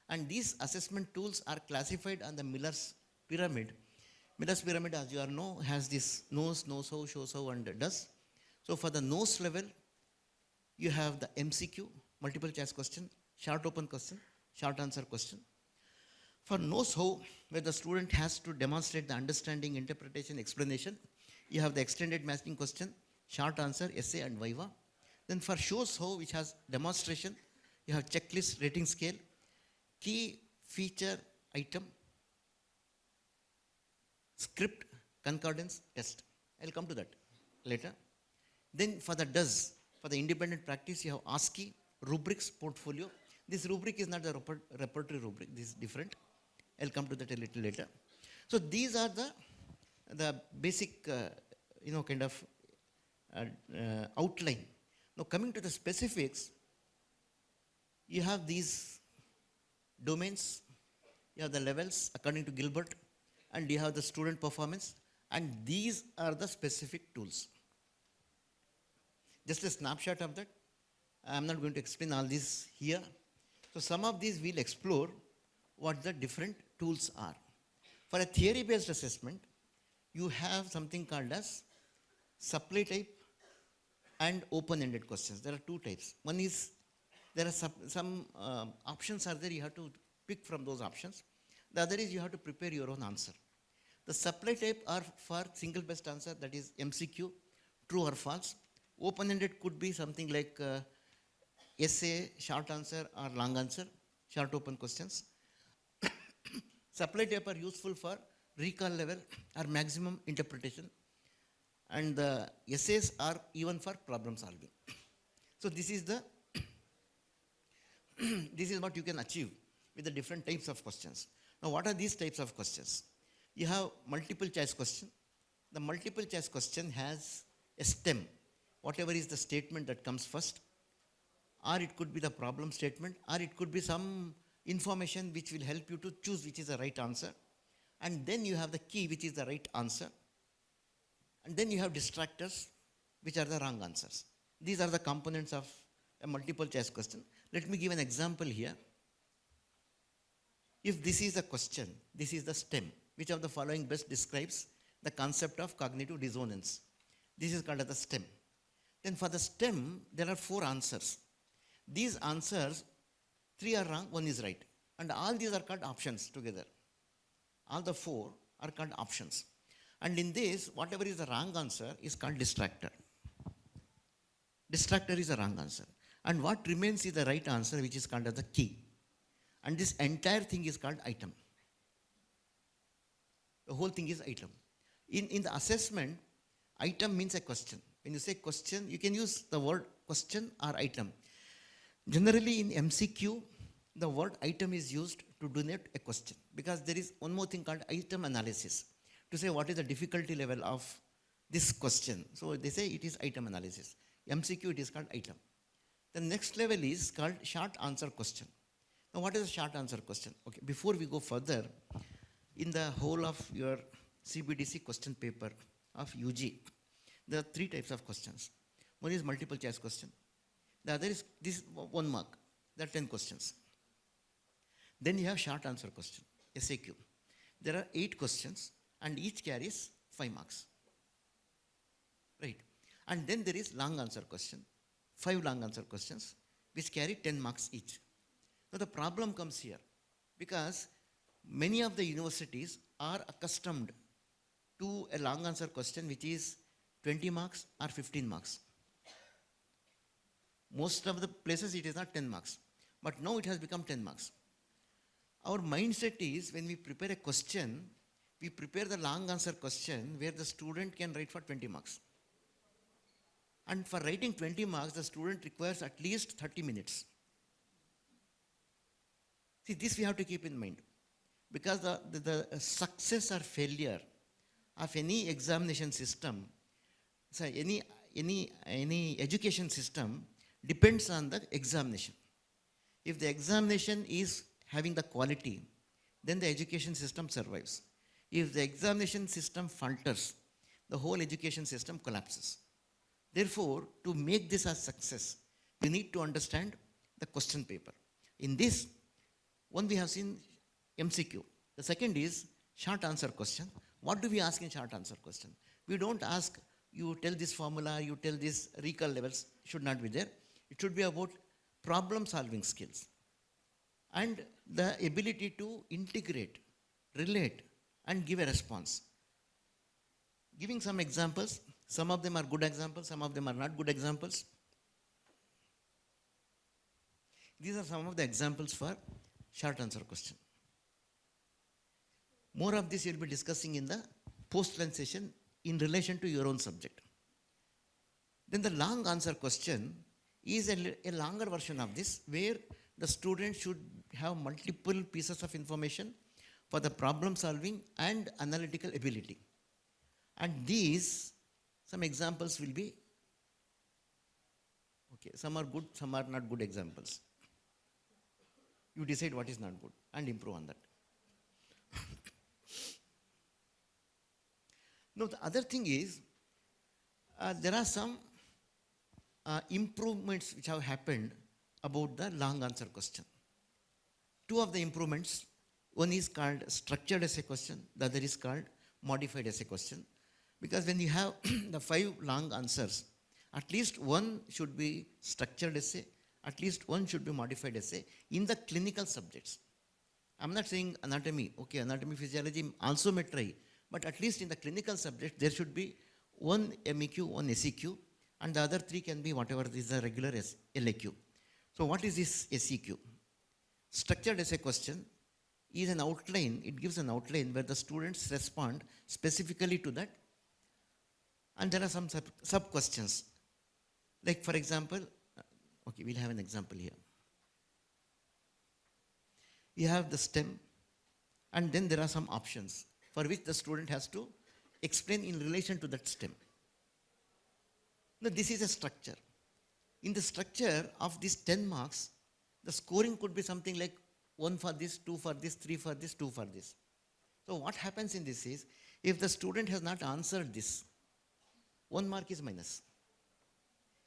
Speaker 1: And these assessment tools are classified on the Miller's pyramid. Miller's pyramid, as you all know, has this knows, knows how, shows how, and does. So for the knows level, you have the MCQ, multiple choice question, short open question, short answer question. For knows how, where the student has to demonstrate the understanding, interpretation, explanation, you have the extended matching question, short answer, essay, and viva. Then for shows how, which has demonstration, you have checklist, rating scale, key feature item, script, concordance, test. I'll come to that later. Then for the does, for the independent practice, you have ASCII, rubrics, portfolio. This rubric is not the repertory rubric, this is different. I'll come to that a little later. So these are the basic, kind of outline. Now coming to the specifics, you have these domains, you have the levels according to Gilbert, and you have the student performance, and these are the specific tools. Just a snapshot of that. I'm not going to explain all this here. So some of these we'll explore what the different tools are. For a theory-based assessment, you have something called as supply type and open-ended questions. There are two types. One is, there are some options are there, you have to pick from those options. The other is you have to prepare your own answer. The supply type are for single best answer, that is MCQ, true or false. Open-ended could be something like essay, short answer, or long answer, short open questions. Supply type are useful for recall level or maximum interpretation. And the essays are even for problem solving. So this is the this is what you can achieve with the different types of questions. Now what are these types of questions? You have multiple choice question. The multiple choice question has a stem. Whatever is the statement that comes first, or it could be the problem statement, or it could be some information which will help you to choose which is the right answer. And then you have the key, which is the right answer. And then you have distractors, which are the wrong answers. These are the components of a multiple choice question. Let me give an example here. If this is a question, this is the stem. Which of the following best describes the concept of cognitive dissonance? This is called as the stem. Then for the stem, there are 4 answers. These answers, 3 are wrong, 1 is right. And all these are called options together. All the 4 are called options. And in this, whatever is the wrong answer is called distractor. Distractor is the wrong answer. And what remains is the right answer, which is called as the key. And this entire thing is called item. The whole thing is item. In the assessment, item means a question. When you say question, you can use the word question or item. Generally in MCQ, the word item is used to denote a question, because there is one more thing called item analysis, to say what is the difficulty level of this question. So they say it is item analysis. MCQ, it is called item. The next level is called short answer question. Now what is a short answer question? Okay, before we go further, in the whole of your CBDC question paper of UG, there are 3 types of questions. One is multiple choice question. The other is this 1 mark. There are 10 questions. Then you have short answer question, SAQ. There are 8 questions and each carries 5 marks. Right. And then there is long answer question, 5 long answer questions which carry 10 marks each. Now the problem comes here because many of the universities are accustomed to a long answer question which is 20 marks or 15 marks. Most of the places it is not 10 marks, but now it has become 10 marks. Our mindset is when we prepare a question, we prepare the long answer question where the student can write for 20 marks. And for writing 20 marks, the student requires at least 30 minutes. See, this we have to keep in mind. Because the success or failure of any examination system, any education system depends on the examination. If the examination is having the quality, then the education system survives. If the examination system falters, the whole education system collapses. Therefore, to make this a success, we need to understand the question paper. In this, one we have seen MCQ. The second is short answer question. What do we ask in short answer question? We don't ask, you tell this formula, you tell this recall levels, should not be there. It should be about problem solving skills and the ability to integrate, relate, and give a response. Giving some examples, some of them are good examples, some of them are not good examples. These are some of the examples for short answer question. More of this you'll be discussing in the post-lunch session in relation to your own subject. Then the long answer question is a longer version of this where the student should have multiple pieces of information for the problem solving and analytical ability. And these, some examples will be, okay, some are good, some are not good examples. You decide what is not good and improve on that. Now, the other thing is, there are some improvements which have happened about the long answer question. 2 of the improvements, one is called structured essay question, the other is called modified essay question. Because when you have the 5 long answers, at least one should be structured essay, at least one should be modified essay in the clinical subjects. I'm not saying anatomy, okay, anatomy, physiology also may try, but at least in the clinical subject, there should be one MEQ, one SEQ, and the other 3 can be whatever is the regular LAQ. So what is this SEQ? Structured essay question is an outline, it gives an outline where the students respond specifically to that. And there are some sub-questions. Like for example, okay, we'll have an example here. You have the stem, and then there are some options for which the student has to explain in relation to that stem. Now, this is a structure. In the structure of these 10 marks, the scoring could be something like 1 for this, 2 for this, 3 for this, 2 for this. So what happens in this is, if the student has not answered this, 1 mark is minus.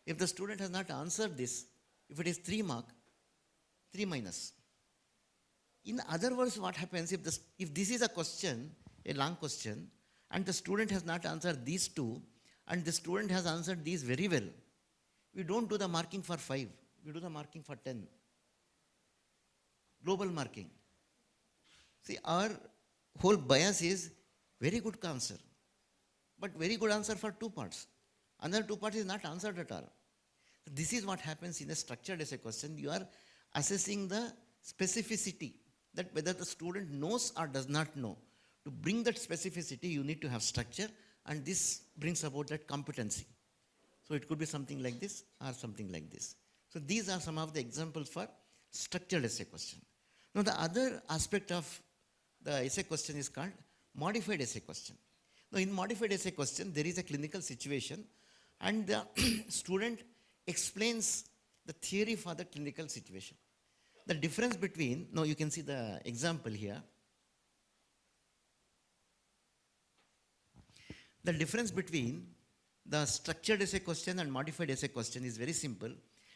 Speaker 1: If the student has not answered this, if it is 3 mark, 3 minus. In other words, what happens if this is a question, a long question, and the student has not answered these 2, and the student has answered these very well, we don't do the marking for 5, we do the marking for 10. Global marking. See, our whole bias is very good answer, but very good answer for 2 parts. Another 2 parts is not answered at all. This is what happens in a structured essay question. You are assessing the specificity, that whether the student knows or does not know. To bring that specificity, you need to have structure, and this brings about that competency. So it could be something like this or something like this. So these are some of the examples for structured essay question. Now the other aspect of the essay question is called modified essay question. Now in modified essay question, there is a clinical situation and the student explains the theory for the clinical situation. The difference between, now you can see the example here. The difference between the structured essay question and modified essay question is very simple.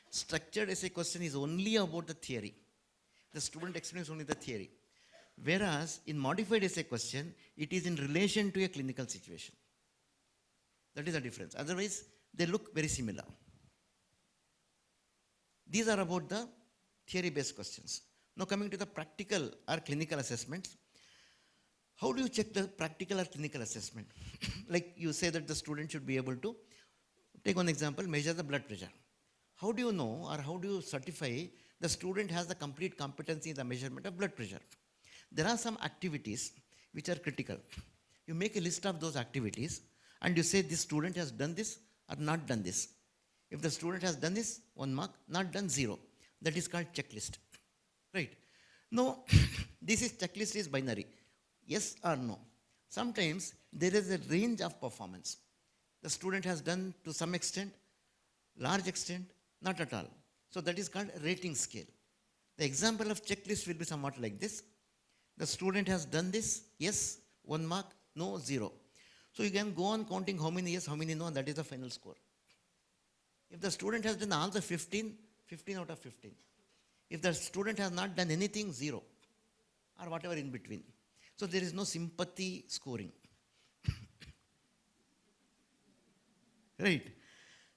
Speaker 1: Structured essay question is only about the theory. The student explains only the theory. Whereas in modified essay question, it is in relation to a clinical situation. That is the difference. Otherwise, they look very similar. These are about the theory-based questions. Now coming to the practical or clinical assessments. How do you check the practical or clinical assessment? Like you say that the student should be able to, take one example, measure the blood pressure. How do you know or how do you certify the student has the complete competency in the measurement of blood pressure? There are some activities which are critical. You make a list of those activities and you say this student has done this or not done this. If the student has done this, 1 mark, not done, 0. That is called checklist. Right? No, this is checklist is binary. Yes or no. Sometimes there is a range of performance. The student has done to some extent, large extent, not at all. So that is called rating scale. The example of checklist will be somewhat like this. The student has done this, yes, 1 mark, no, 0. So you can go on counting how many yes, how many no, and that is the final score. If the student has done all the 15, 15 out of 15. If the student has not done anything, 0. Or whatever in between. So there is no sympathy scoring. Right?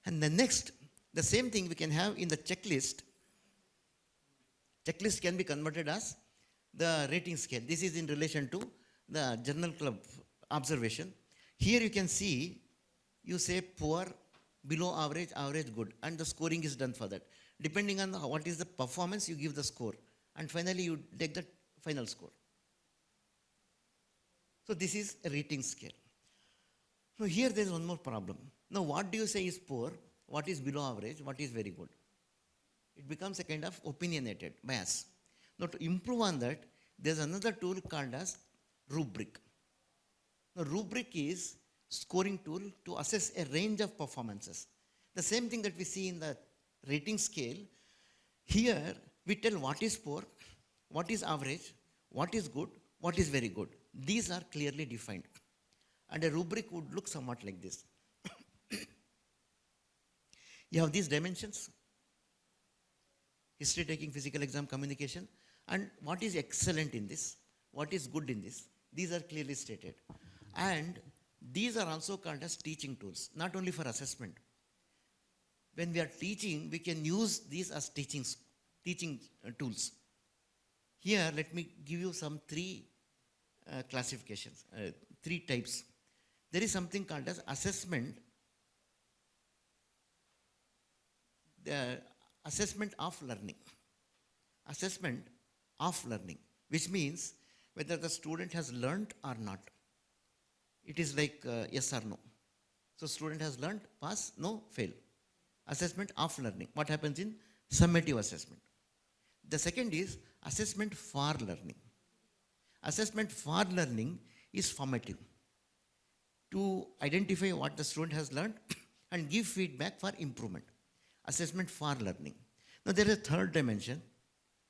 Speaker 1: And the next, the same thing we can have in the checklist. Checklist can be converted as the rating scale. This is in relation to the journal club observation. Here you can see, you say poor, below average, average, good, and the scoring is done for that. Depending on what is the performance, you give the score. And finally, you take the final score. So this is a rating scale. Now here there is one more problem. Now what do you say is poor? What is below average? What is very good? It becomes a kind of opinionated bias. Now to improve on that, there is another tool called as rubric. Now rubric is scoring tool to assess a range of performances. The same thing that we see in the rating scale. Here we tell what is poor, what is average, what is good, what is very good. These are clearly defined. And a rubric would look somewhat like this. You have these dimensions. History taking, physical exam, communication. And what is excellent in this? What is good in this? These are clearly stated. And these are also called as teaching tools, not only for assessment. When we are teaching, we can use these as teaching tools. Here, let me give you some three classifications, 3 types. There is something called as assessment, the assessment of learning. Assessment of learning, which means whether the student has learned or not. It is like yes or no. So student has learned, pass, no, fail. Assessment of learning. What happens in summative assessment? The second is assessment for learning. Assessment for learning is formative, to identify what the student has learned and give feedback for improvement. Assessment for learning. Now there is a third dimension.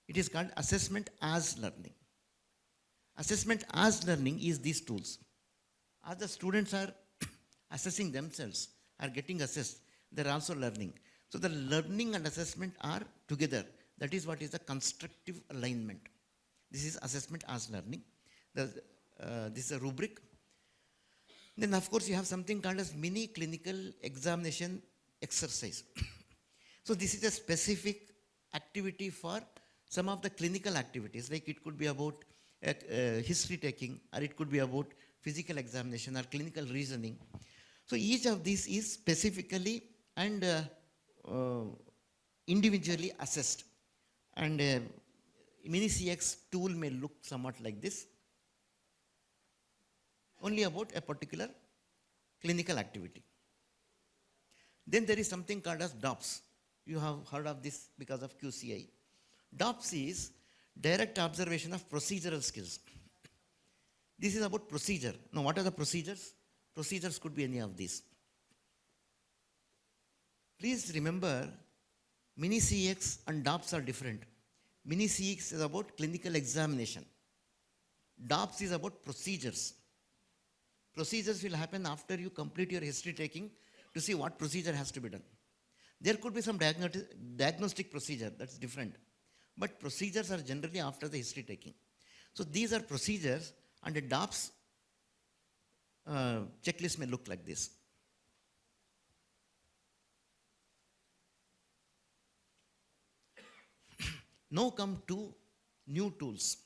Speaker 1: It is called assessment as learning. Assessment as learning is these tools. As the students are assessing themselves, are getting assessed, they are also learning. So the learning and assessment are together. That is what is the constructive alignment. This is assessment as learning. This is a rubric. Then of course you have something called as mini clinical examination exercise. So this is a specific activity for some of the clinical activities, like it could be about history taking, or it could be about physical examination or clinical reasoning. So each of these is specifically and individually assessed. And mini CX tool may look somewhat like this, only about a particular clinical activity. Then there is something called as DOPS. You have heard of this because of QCI. DOPS is direct observation of procedural skills. This is about procedure. Now what are the procedures? Procedures could be any of these. Please remember, mini CX and DOPS are different. Mini CX is about clinical examination. DOPS is about procedures. Procedures will happen after you complete your history taking to see what procedure has to be done. There could be some diagnostic procedure, that's different. But procedures are generally after the history taking. So these are procedures, and a DOPS checklist may look like this. Now come to new tools.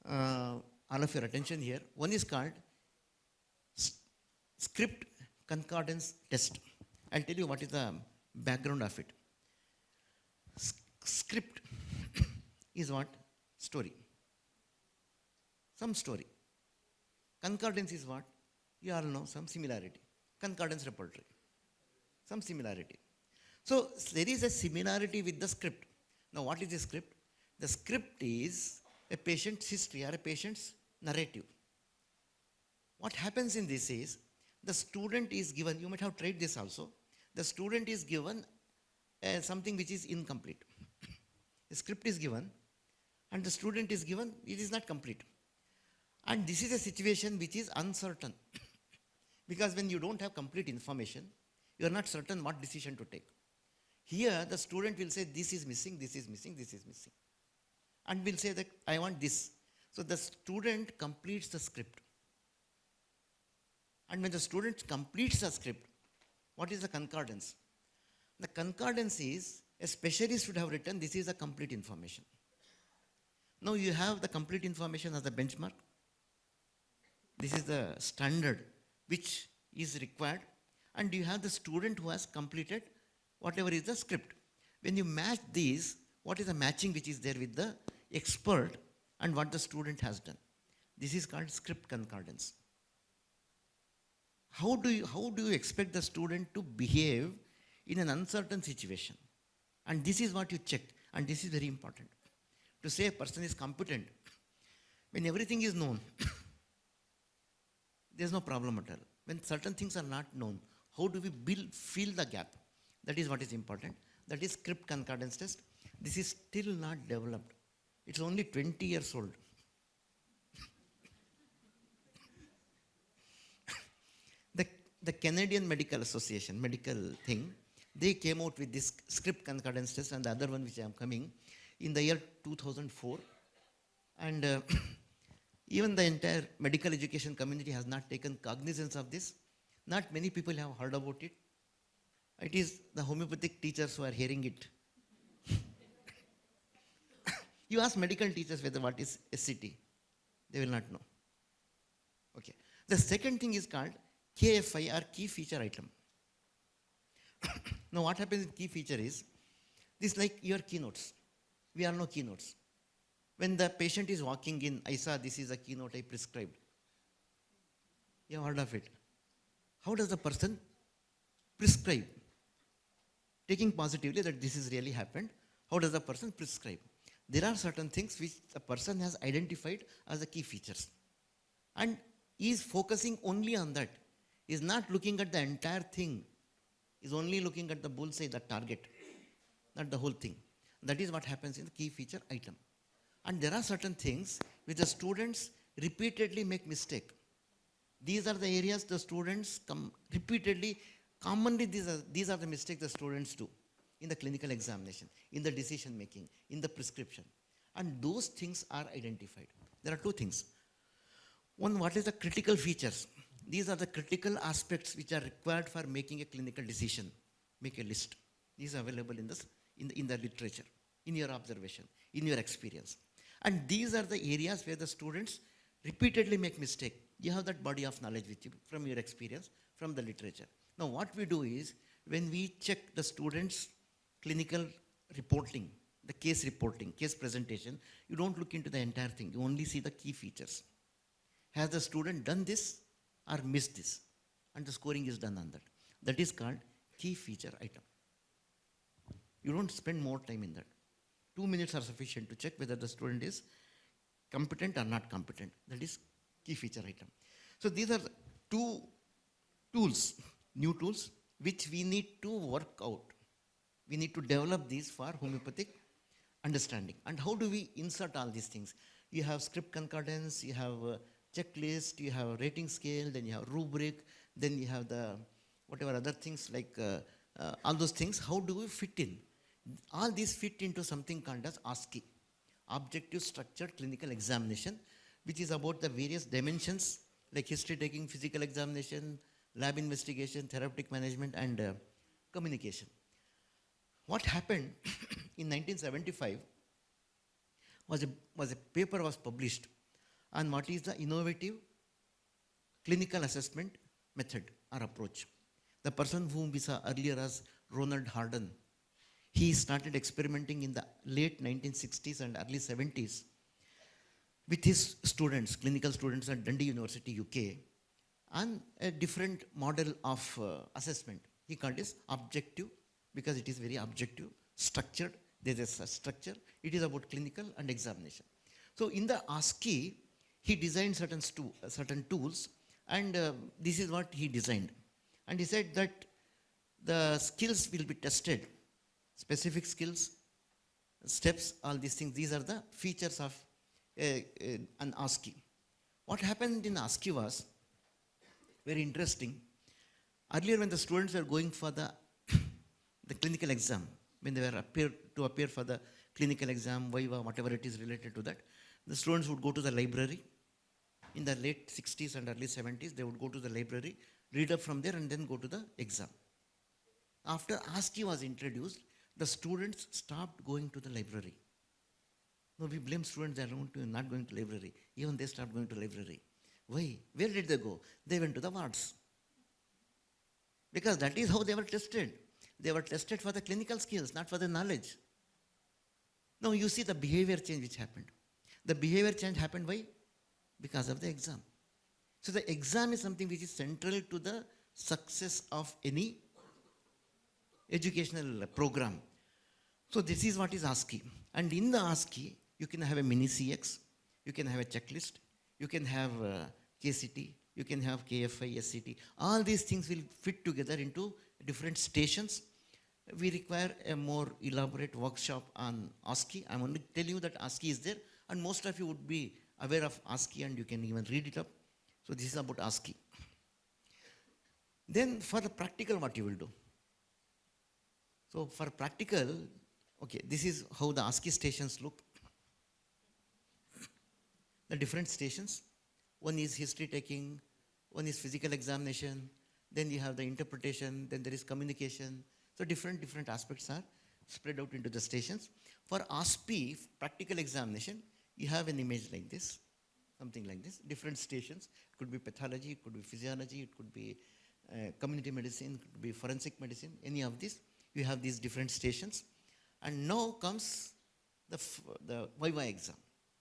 Speaker 1: All of your attention here. One is called script concordance test. I'll tell you what is the background of it. Script is what? Story. Some story. Concordance is what? You all know, some similarity. Concordance repertory. Some similarity. So there is a similarity with the script. Now what is the script? The script is a patient's history or a patient's narrative. What happens in this is, the student is given, you might have tried this also, the student is given something which is incomplete. The script is given and the student is given, it is not complete. And this is a situation which is uncertain. Because when you don't have complete information, you are not certain what decision to take. Here the student will say this is missing, this is missing, this is missing. And will say that I want this. So the student completes the script. And when the student completes the script, what is the concordance? The concordance is, a specialist should have written, this is the complete information. Now you have the complete information as a benchmark. This is the standard which is required. And you have the student who has completed whatever is the script. When you match these, what is the matching which is there with the expert and what the student has done? This is called script concordance. How do you expect the student to behave in an uncertain situation? And this is what you check, and this is very important. To say a person is competent, when everything is known, there's no problem at all. When certain things are not known, how do we fill the gap? That is what is important. That is script concordance test. This is still not developed. It's only 20 years old. The Canadian Medical Association, medical thing, they came out with this script concordance test and the other one which I am coming in the year 2004. And even the entire medical education community has not taken cognizance of this. Not many people have heard about it. It is the homeopathic teachers who are hearing it. You ask medical teachers whether what is SCT, they will not know. Okay. The second thing is called KFI, or key feature item. Now what happens in key feature is, this like your keynotes. We all know keynotes. When the patient is walking in, I saw this is a keynote I prescribed. You have heard of it. How does the person prescribe? Taking positively that this is really happened, how does the person prescribe? There are certain things which the person has identified as the key features. And he is focusing only on that. He is not looking at the entire thing. He is only looking at the bullseye, the target, not the whole thing. That is what happens in the key feature item. And there are certain things which the students repeatedly make mistake. These are the areas the students commonly these are the mistakes the students do in the clinical examination, in the decision making, in the prescription. And those things are identified. There are two things. One, what is the critical features? These are the critical aspects which are required for making a clinical decision. Make a list. These are available in the literature, in your observation, in your experience. And these are the areas where the students repeatedly make mistake. You have that body of knowledge with you from your experience, from the literature. Now what we do is, when we check the students' clinical reporting, the case reporting, case presentation, you don't look into the entire thing. You only see the key features. Has the student done this or missed this? And the scoring is done on that. That is called key feature item. You don't spend more time in that. 2 minutes are sufficient to check whether the student is competent or not competent. That is key feature item. So these are two tools, new tools, which we need to work out. We need to develop these for homeopathic understanding. And how do we insert all these things? You have script concordance, you have checklist, you have a rating scale, then you have rubric, then you have the whatever other things like all those things. How do we fit in? All these fit into something called as OSCE, Objective Structured Clinical Examination, which is about the various dimensions like history taking, physical examination, lab investigation, therapeutic management, and communication. What happened in 1975 was a paper was published on what is the innovative clinical assessment method or approach. The person whom we saw earlier as Ronald Harden, he started experimenting in the late 1960s and early 70s with his students, clinical students at Dundee University, UK, on a different model of assessment. He called it objective because it is very objective, structured. There is a structure. It is about clinical and examination. So in the OSCE, he designed certain tools, and this is what he designed. And he said that the skills will be tested, specific skills, steps, all these things. These are the features of an OSCE. What happened in OSCE was very interesting. Earlier, when the students were going for the clinical exam, when they were to appear for the clinical exam, viva, whatever it is related to that, the students would go to the library. In the late 60s and early 70s, they would go to the library, read up from there, and then go to the exam. After OSCE was introduced, the students stopped going to the library. No, we blame students, they are not going to library. Even they stopped going to library. Why? Where did they go? They went to the wards. Because that is how they were tested. They were tested for the clinical skills, not for the knowledge. Now you see the behavior change which happened. The behavior change happened why? Because of the exam. So the exam is something which is central to the success of any educational program. So this is what is OSCE. And in the OSCE, you can have a mini CX, you can have a checklist, you can have KCT, you can have KFI, SCT. All these things will fit together into different stations. We require a more elaborate workshop on OSCE. I'm only telling you that OSCE is there, and most of you would be aware of OSCE, and you can even read it up. So this is about OSCE. Then for the practical, what you will do? So for practical, okay, this is how the OSCE stations look. The different stations. One is history taking, one is physical examination, then you have the interpretation, then there is communication. So different aspects are spread out into the stations. For OSPE, practical examination, you have an image like this, something like this, different stations. It could be pathology, it could be physiology, it could be community medicine, it could be forensic medicine, any of these. You have these different stations. And now comes the viva exam.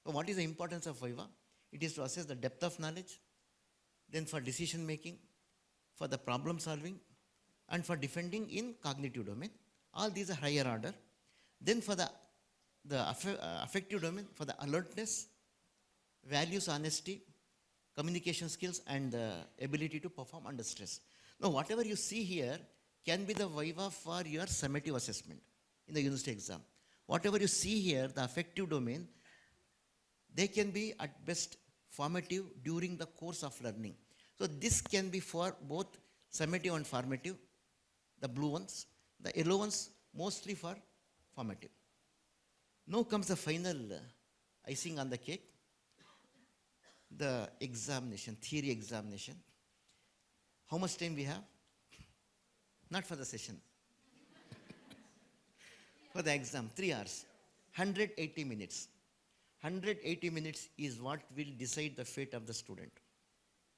Speaker 1: So what is the importance of viva? It is to assess the depth of knowledge, then for decision making, for the problem solving, and for defending in cognitive domain. All these are higher order. Then for the affective domain, for the alertness, values, honesty, communication skills, and the ability to perform under stress. Now, whatever you see here can be the viva for your summative assessment in the university exam. Whatever you see here, the affective domain, they can be at best formative during the course of learning. So this can be for both summative and formative, the blue ones, the yellow ones mostly for formative. Now comes the final icing on the cake, the examination, theory examination. How much time we have? Not for the session. For the exam, 3 hours, 180 minutes. 180 minutes is what will decide the fate of the student.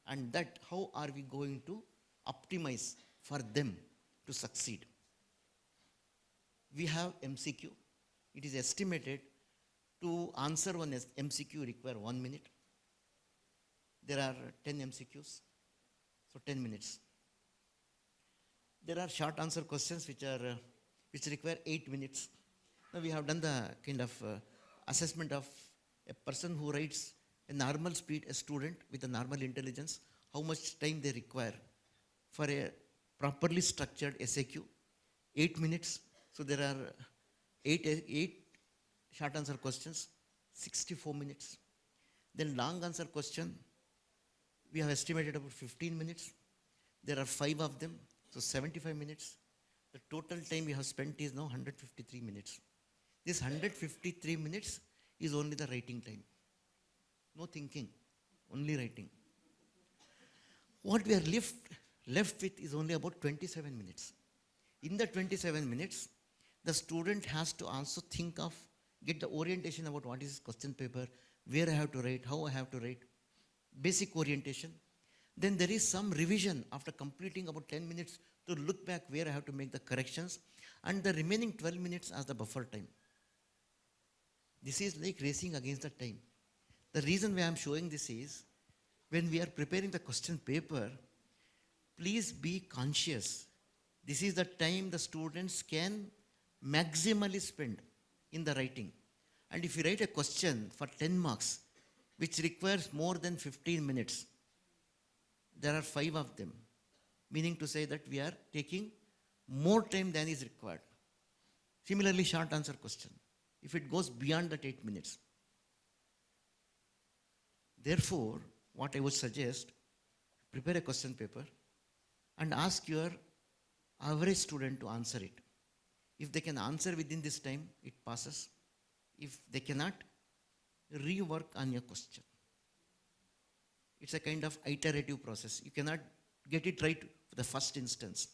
Speaker 1: And that, how are we going to optimize for them to succeed? We have MCQ. It is estimated to answer one MCQ require 1 minute. There are 10 MCQs, so 10 minutes. There are short answer questions which require 8 minutes. Now we have done the kind of assessment of a person who writes a normal speed, a student with a normal intelligence, how much time they require for a properly structured SAQ. 8 minutes. So there are eight short answer questions, 64 minutes. Then long answer question, We have estimated about 15 minutes. There are 5 of them, so 75 minutes. The total time we have spent is now 153 minutes. This 153 minutes is only the writing time. No thinking, only writing. What we are left with is only about 27 minutes. In the 27 minutes, the student has to also think of, get the orientation about what is this question paper, where I have to write, how I have to write, basic orientation. Then there is some revision after completing about 10 minutes to look back where I have to make the corrections, and the remaining 12 minutes as the buffer time. This is like racing against the time. The reason why I am showing this is, when we are preparing the question paper, please be conscious. This is the time the students can maximally spend in the writing. And if you write a question for 10 marks, which requires more than 15 minutes, there are 5 of them, meaning to say that we are taking more time than is required. Similarly, short answer question, if it goes beyond that 8 minutes. Therefore, what I would suggest, prepare a question paper and ask your average student to answer it. If they can answer within this time, it passes. If they cannot, rework on your question. It's a kind of iterative process. You cannot get it right for the first instance.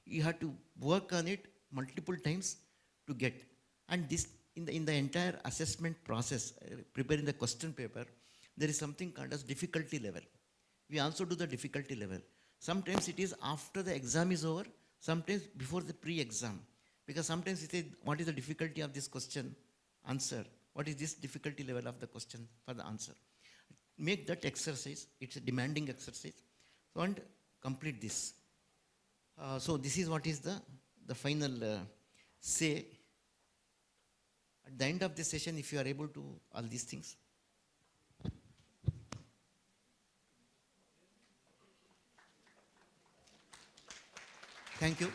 Speaker 1: You have to work on it multiple times to get. And this, in the entire assessment process, preparing the question paper, there is something called as difficulty level. We also do the difficulty level. Sometimes it is after the exam is over, sometimes before the pre-exam. Because sometimes it is, what is the difficulty of this question? Answer. What is this difficulty level of the question for the answer? Make that exercise. It's a demanding exercise. So, and complete this. So this is what is the final say. At the end of the session, if you are able to all these things. Thank you.